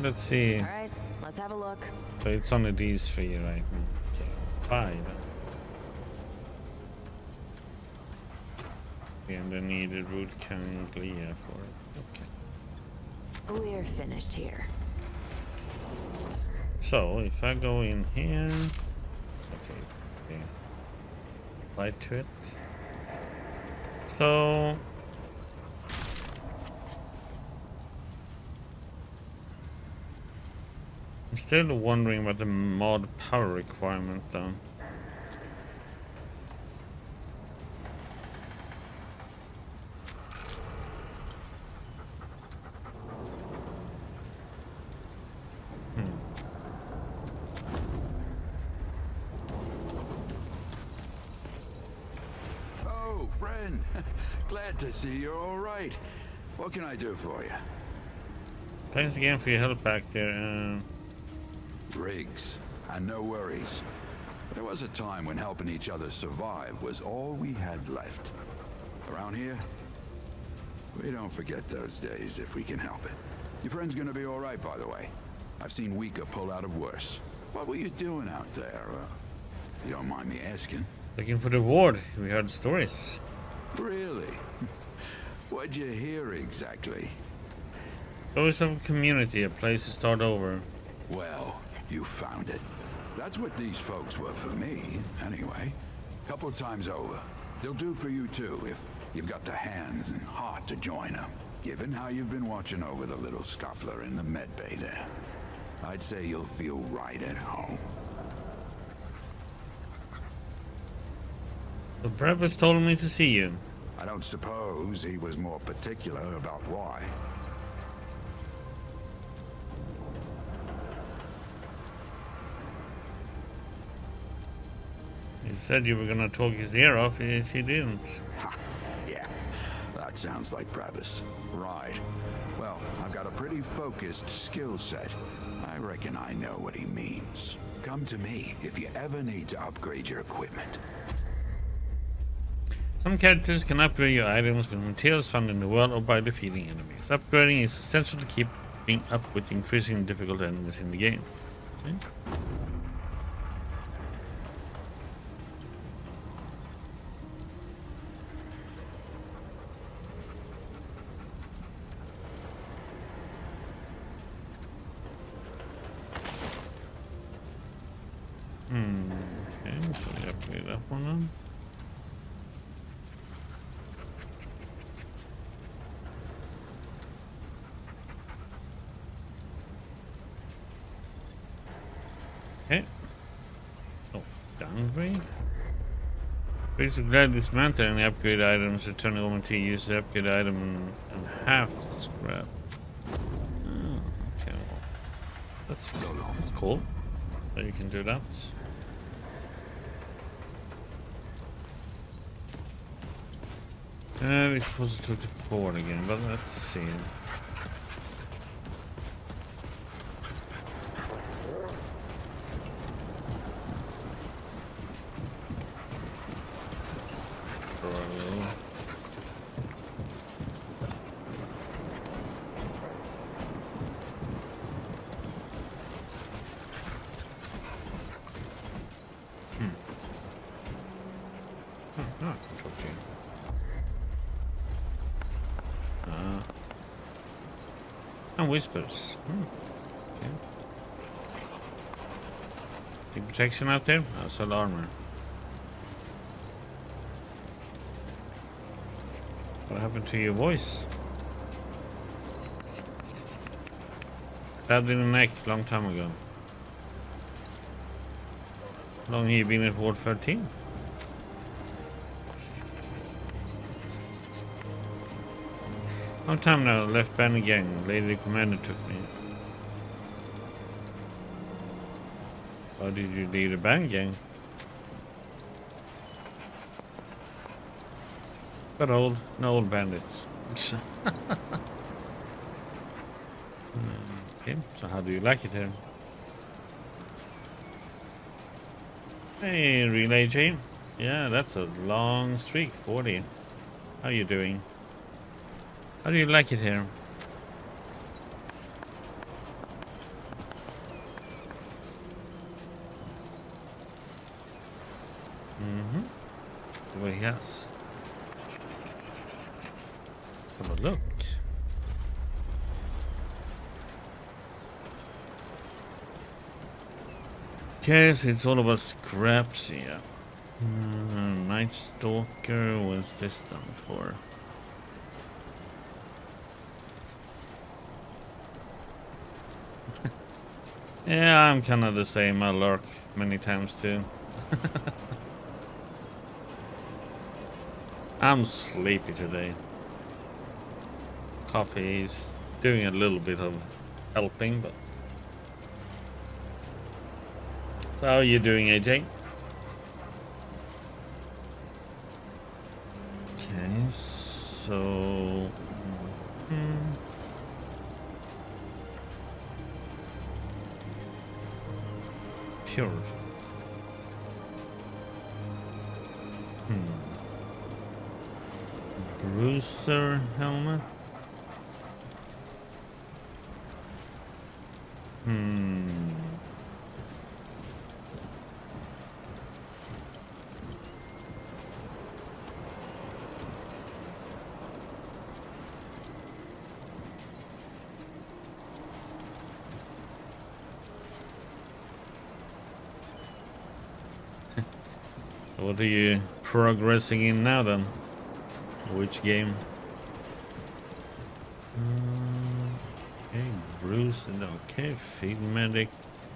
Let's see. All right, let's have a look. So it's only these three right now. Okay. 5. And the needed root Canglia for it. Okay. We're finished here. So if I go in here, okay. Apply to it. So I'm still wondering about the mod power requirement though. Oh, friend. Glad to see you're all right. What can I do for you? Thanks again for your help back there. Riggs, and no worries. There was a time when helping each other survive was all we had left. Around here, we don't forget those days if we can help it. Your friend's gonna be all right, by the way. I've seen weaker pull out of worse. What were you doing out there? You don't mind me asking? Looking for the ward. We heard stories. Really? What'd you hear exactly? Stories of a community, a place to start over. Well, you found it. That's what these folks were for me, anyway. Couple times over. They'll do for you too, if you've got the hands and heart to join them. Given how you've been watching over the little scuffler in the medbay there, I'd say you'll feel right at home. The Brevis told me to see you. I don't suppose he was more particular about why. He said you were gonna talk his ear off if he didn't. Yeah, that sounds like Travis. Right. Well, I've got a pretty focused skill set. I reckon I know what he means. Come to me if you ever need to upgrade your equipment. Some characters can upgrade your items with materials found in the world or by defeating enemies. Upgrading is essential to keeping up with increasing difficult enemies in the game. Okay. Okay, so we upgrade that one then. Okay. Oh, downgrade. Basically, glad dismantling the upgrade items, returning over to use the upgrade item and half to scrap. Oh, okay, well, that's cool. So you can do that. We're supposed to take the board again, but let's see. And whispers. Okay. Big protection out there? That's all armor. What happened to your voice? Stabbed in the neck a long time ago. How long have you been at Ward 13? Long time now, left band again. Lady Commander took me. How did you leave the band gang? But old, no old bandits. Okay, so how do you like it here? Hey, Relay J. Yeah, that's a long streak, 40. How are you doing? How do you like it here? Well, yes. Have a look. Okay, so it's all about scraps here. Night Stalker, what's this done for? Yeah, I'm kind of the same. I lurk many times too. I'm sleepy today. Coffee is doing a little bit of helping, but... So how are you doing, AJ? Okay, so... Pure. Bruiser helmet. What are you progressing in now then? Which game? Okay, Bruce and okay, Feed Medic.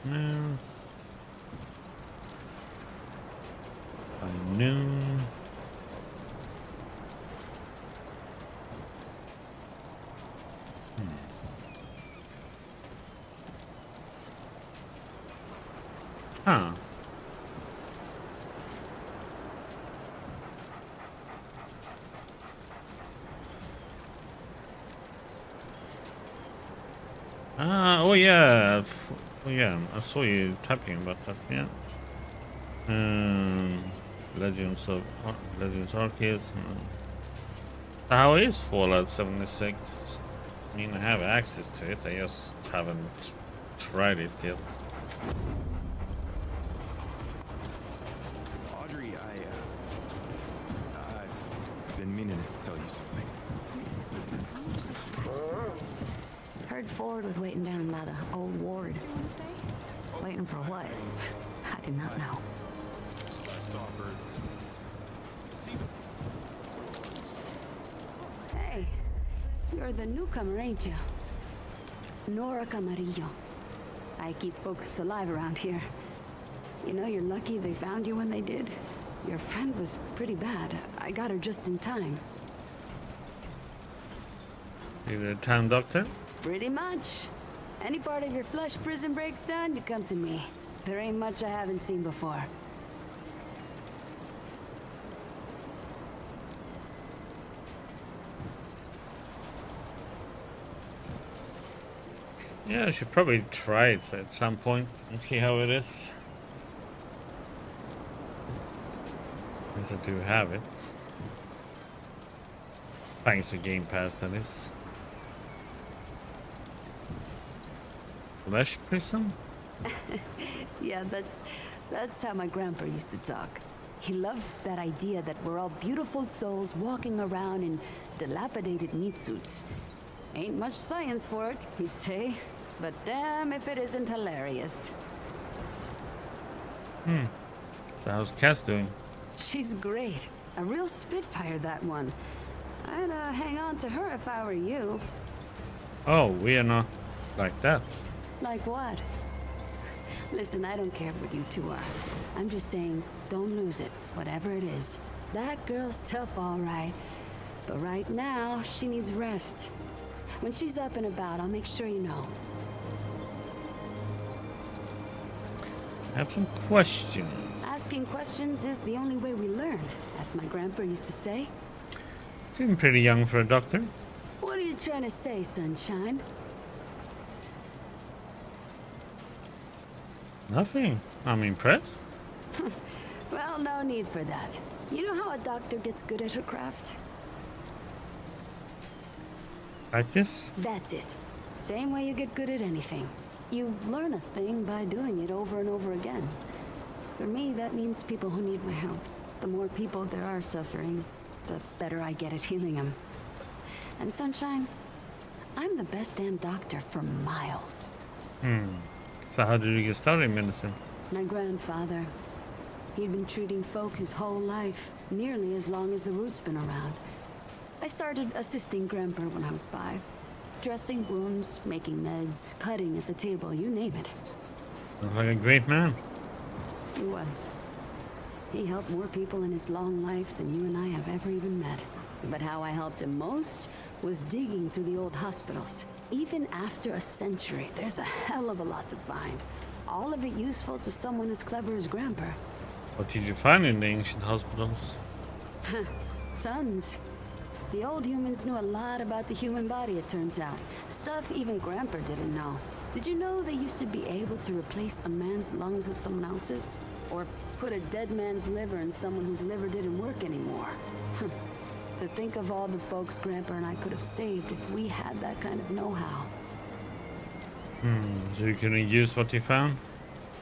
Yes. By noon. Huh. Oh yeah, oh yeah. I saw you typing about that. Yeah. Legends Arceus. How is Fallout 76? I mean, I have access to it. I just haven't tried it yet. Audrey, I've been meaning to tell you something. Heard Ford was waiting down by the old ward. Waiting for what? I do not know. I saw her. Hey, you're the newcomer, ain't you? Nora Camarillo. I keep folks alive around here. You know, you're lucky they found you when they did. Your friend was pretty bad. I got her just in time. You're a town doctor? Pretty much. Any part of your flesh prison breaks down, you come to me. There ain't much I haven't seen before. Yeah, I should probably try it at some point and see how it is. Because I do have it. Thanks to Game Pass, that is. Flesh prison? Yeah, that's how my grandpa used to talk. He loved that idea that we're all beautiful souls walking around in dilapidated meat suits. Ain't much science for it, he'd say. But damn if it isn't hilarious. So how's Cass doing? She's great. A real spitfire, that one. I'd hang on to her if I were you. Oh, we are not like that. Like what? Listen, I don't care what you two are. I'm just saying, don't lose it, whatever it is. That girl's tough, all right. But right now, she needs rest. When she's up and about, I'll make sure you know. I have some questions. Asking questions is the only way we learn, as my grandpa used to say. Seem pretty young for a doctor. What do you trying to say, Sunshine? Nothing. I'm impressed. Well, no need for that. You know how a doctor gets good at her craft? Practice? That's it. Same way you get good at anything. You learn a thing by doing it over and over again. For me, that means people who need my help. The more people there are suffering, the better I get at healing them. And Sunshine, I'm the best damn doctor for miles. So how did you get started in medicine? My grandfather. He'd been treating folk his whole life, nearly as long as the root's been around. I started assisting Grandpa when I was 5. Dressing wounds, making meds, cutting at the table, you name it. Looks like a great man. He was. He helped more people in his long life than you and I have ever even met. But how I helped him most was digging through the old hospitals. Even after a century, there's a hell of a lot to find. All of it useful to someone as clever as Grandpa. What did you find in the ancient hospitals? Tons. The old humans knew a lot about the human body, it turns out. Stuff even Grandpa didn't know. Did you know they used to be able to replace a man's lungs with someone else's? Or put a dead man's liver in someone whose liver didn't work anymore? To think of all the folks Grandpa and I could have saved if we had that kind of know-how. So you couldn't use what you found?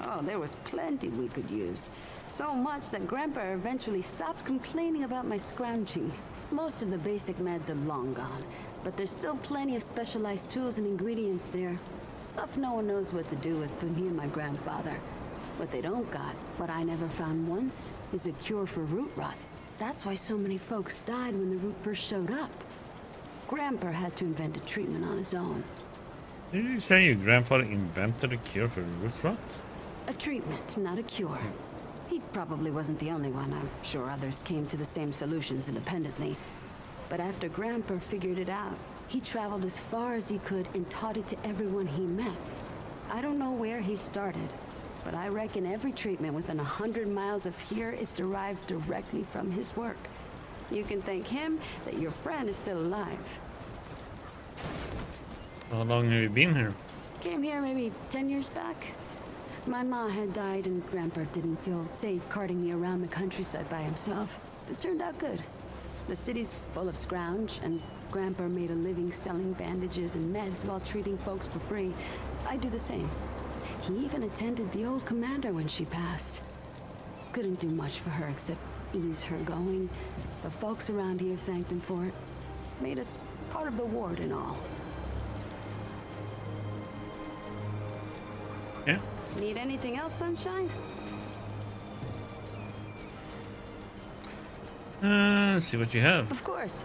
Oh, there was plenty we could use. So much that Grandpa eventually stopped complaining about my scrounging. Most of the basic meds are long gone, but there's still plenty of specialized tools and ingredients there. Stuff no one knows what to do with but me and my grandfather. What they don't got, what I never found once, is a cure for root rot. That's why so many folks died when the root first showed up. Grandpa had to invent a treatment on his own. Did you say your grandfather invented a cure for root rot? A treatment, not a cure. He probably wasn't the only one. I'm sure others came to the same solutions independently. But after Grandpa figured it out, he traveled as far as he could and taught it to everyone he met. I don't know where he started, but I reckon every treatment within 100 miles of here is derived directly from his work. You can thank him that your friend is still alive. How long have you been here? Came here maybe 10 years back. My ma had died and Grandpa didn't feel safe carting me around the countryside by himself. It turned out good. The city's full of scrounge, and Grandpa made a living selling bandages and meds while treating folks for free. I do the same. He even attended the old commander when she passed. Couldn't do much for her except ease her going. The folks around here thanked him for it. Made us part of the ward and all. Yeah. Need anything else, Sunshine? Let's see what you have. Of course.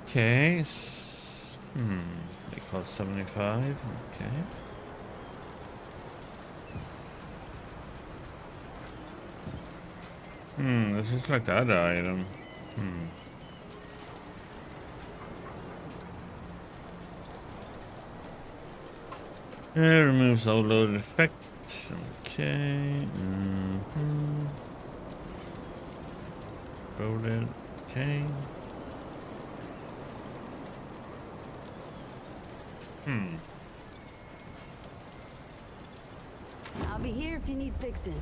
Okay. They cost 75. Okay. This is like the other item. Removes all loaded effects. Okay. Loaded. Okay. I'll be here if you need fixing.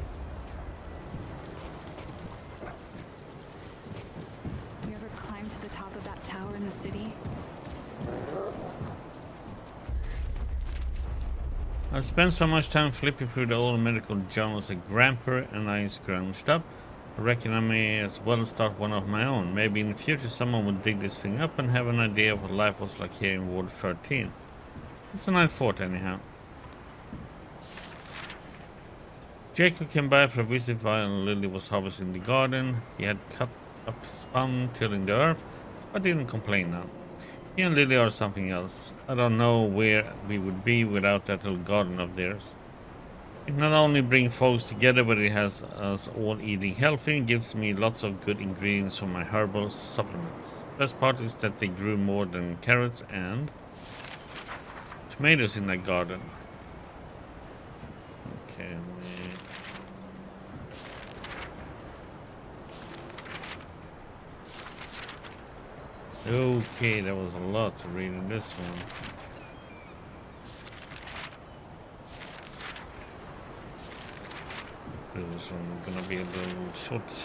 You ever climbed to the top of that tower in the city? I've spent so much time flipping through the old medical journals that Grandpa and I scrounged up. I reckon I may as well start one of my own. Maybe in the future someone will dig this thing up and have an idea of what life was like here in Ward 13. It's a nice thought anyhow. Jacob came by for a visit while Lily was harvesting the garden. He had cut up his thumb tilling the earth, but didn't complain now. He and Lily are something else. I don't know where we would be without that little garden of theirs. It not only brings folks together, but it has us all eating healthy and gives me lots of good ingredients for my herbal supplements. Best part is that they grew more than carrots and tomatoes in that garden. Okay. Okay, that was a lot to read in this one. This one gonna be a little short.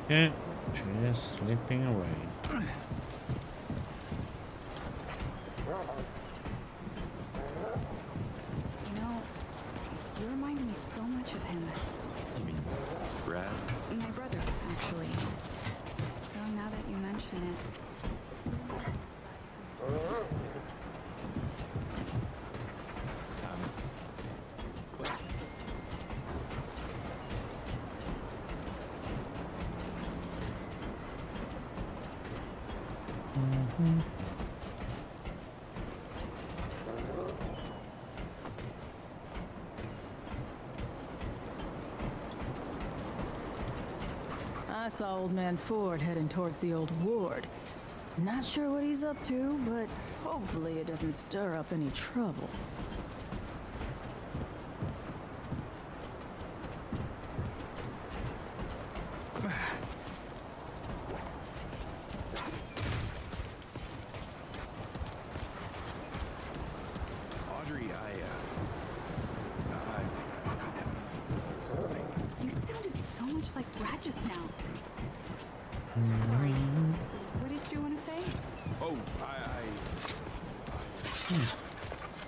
Yeah, just slipping away. You know, you remind me so much of him. You mean Brad? My brother, actually. Well, now that you mention it. I saw Old Man Ford heading towards the old ward. Not sure what he's up to, but hopefully it doesn't stir up any trouble. Audrey, You sounded so much like Brad just now. Sorry. What did you want to say? Oh,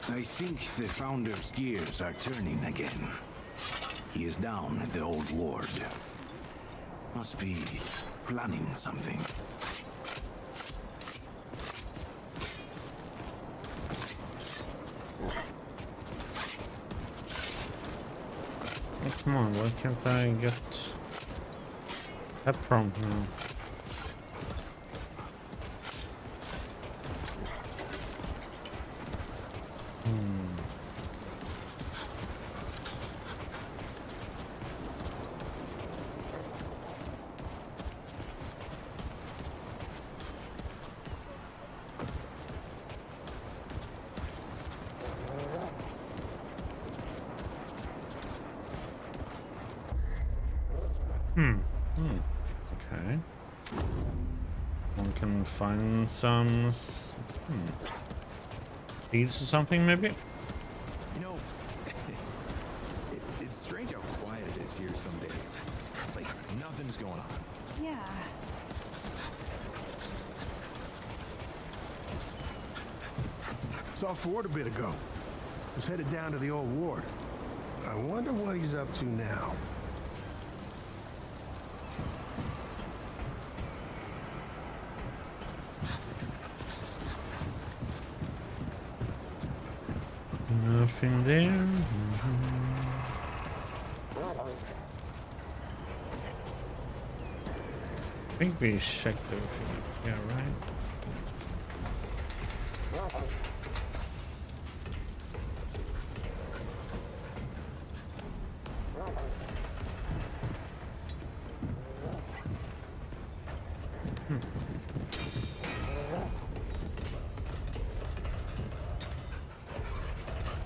I think the Founder's gears are turning again. He is down at the old ward. Must be planning something. Hey, come on, why can't I get that prompt now? Okay. One can find some leads to something, maybe? You know, it's strange how quiet it is here some days. Like, nothing's going on. Yeah. Saw Ford a bit ago. Was headed down to the old ward. I wonder what he's up to now. Nothing there. I think we checked everything. Yeah, right.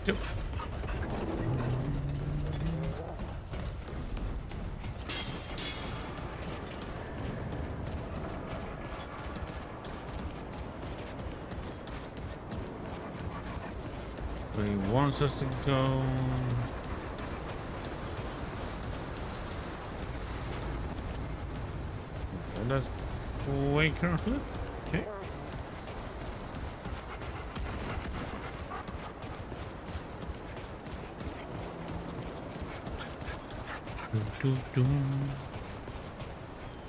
Yep. Where he wants us to go. Let's wake her up. Okay.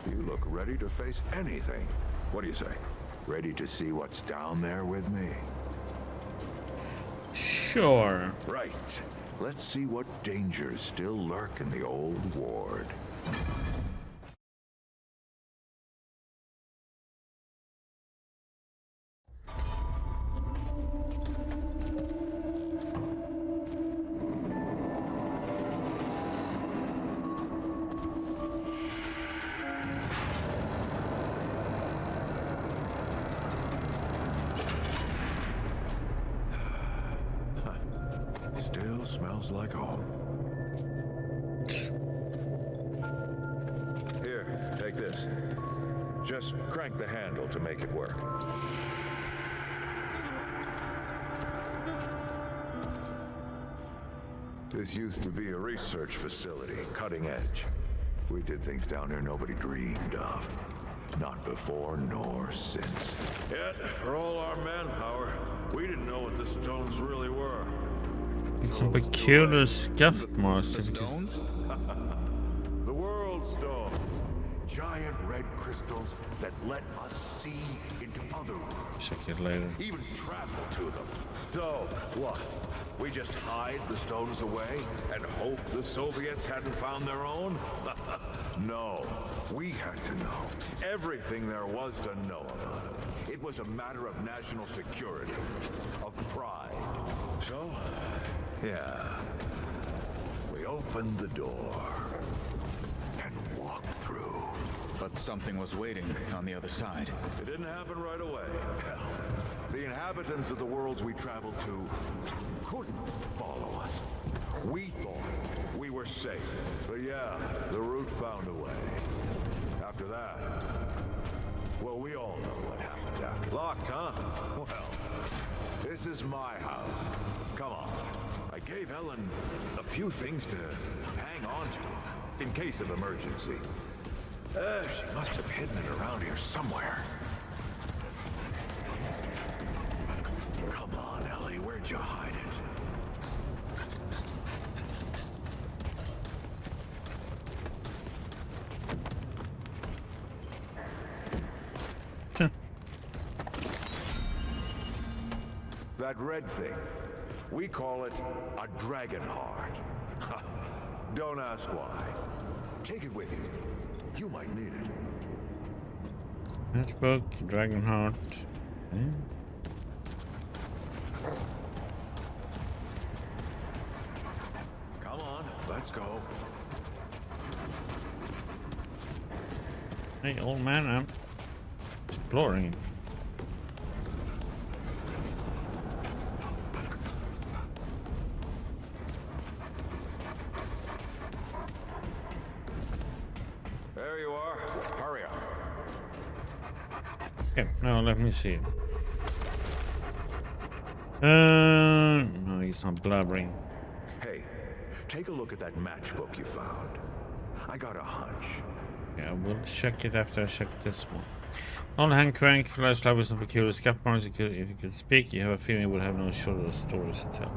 You look ready to face anything. What do you say? Ready to see what's down there with me? Sure. Right. Let's see what dangers still lurk in the old ward. Still smells like home. Here, take this. Just crank the handle to make it work. This used to be a research facility, cutting edge. We did things down here nobody dreamed of. Not before nor since. Yet, for all our manpower, we didn't know what the stones really were. It's some peculiar scuff marks. The stones? The World Stone. Giant red crystals that let us see into other worlds. Check it later. Even travel to them. So, what? We just hide the stones away and hope the Soviets hadn't found their own? No. We had to know everything there was to know about them. It was a matter of national security, of pride. So, yeah, we opened the door and walked through. But something was waiting on the other side. It didn't happen right away. Hell, the inhabitants of the worlds we traveled to couldn't follow us. We thought we were safe. But yeah, the route found a way. After that, well, we all know what happened after. Locked, huh? Well, this is my house. Come on. I gave Ellen a few things to hang on to in case of emergency. She must have hidden it around here somewhere. Come on, Ellie, where'd you hide it? That red thing, we call it a dragon heart. Don't ask why. Take it with you. You might need it. Matchbook, dragon heart. Come on, let's go. Hey, old man, I'm exploring. Okay, now let me see. No, he's not blabbering. Hey, take a look at that matchbook you found. I got a hunch. Yeah, we'll check it after I check this one. On hand crank, flashlight with some peculiar scuff marks. If you could speak, you have a feeling you would have no shortage of stories to tell.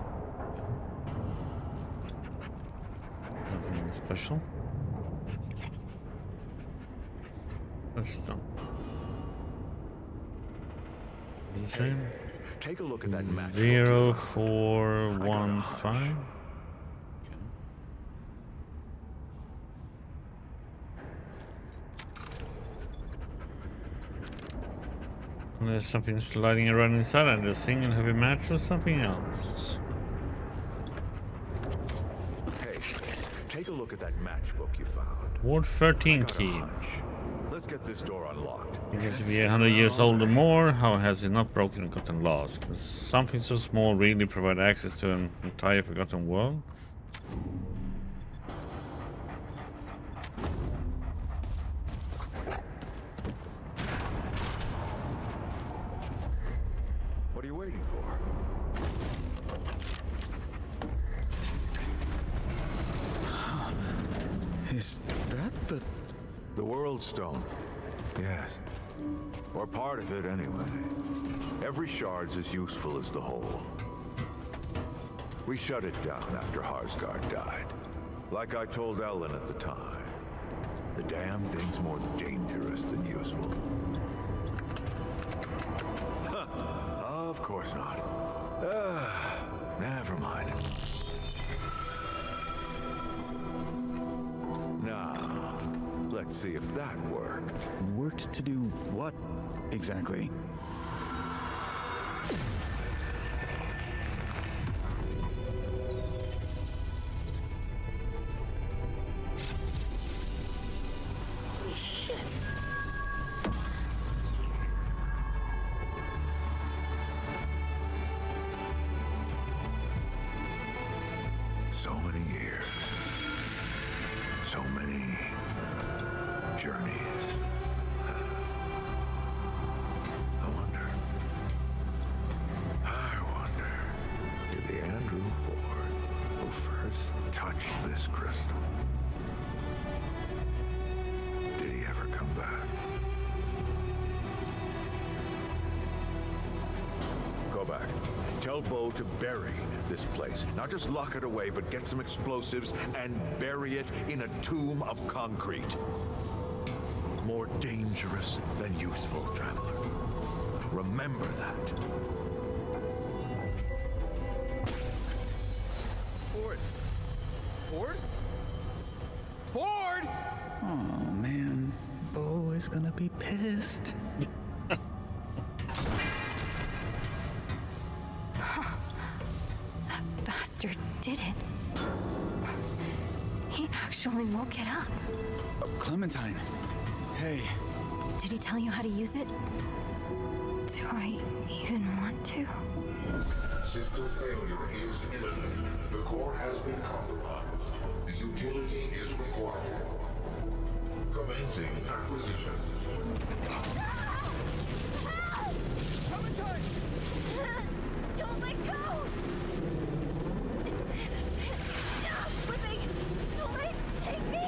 Nothing special. That's done. Hey, take a look at that match. 0415. There's something sliding around inside, and a single heavy match or something else. Hey, take a look at that matchbook you found. Ward 13 key. Let's get this door unlocked. It needs to be 100 years old or more. How has it not broken and gotten lost? Can something so small really provide access to an entire forgotten world? What are you waiting for? Is that the World Stone? Yes. Or part of it, anyway. Every shard's as useful as the whole. We shut it down after Harsgard died. Like I told Ellen at the time. The damn thing's more dangerous than useful. course not. Never mind. Now, let's see if that worked. Worked to do what exactly? So many years. So many journeys. I wonder, did the Andrew Ford who first touched this crystal, did he ever come back? Go back. Tell Bo to bury this place. Not just lock it away, but get some explosives and bury it in a tomb of concrete. More dangerous than useful, traveler. Remember that. Ford! Ford? Ford! Oh, man. Bo is gonna be pissed. That bastard did it. He actually woke it up. Clementine. Hey. Did he tell you how to use it? Do I even want to? System failure is imminent. The core has been compromised. The utility is required. Commencing acquisition. Clementine! Don't let go! I'm slipping! Don't let it take me!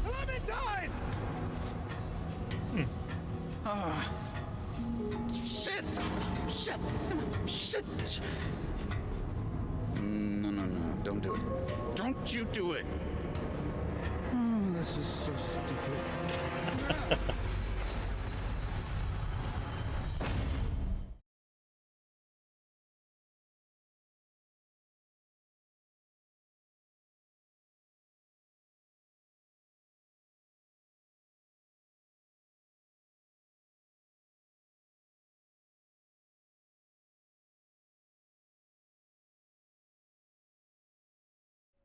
Clementine! Shit! Shit! Shit! No. Don't do it. Don't you do it! Oh, this is so stupid.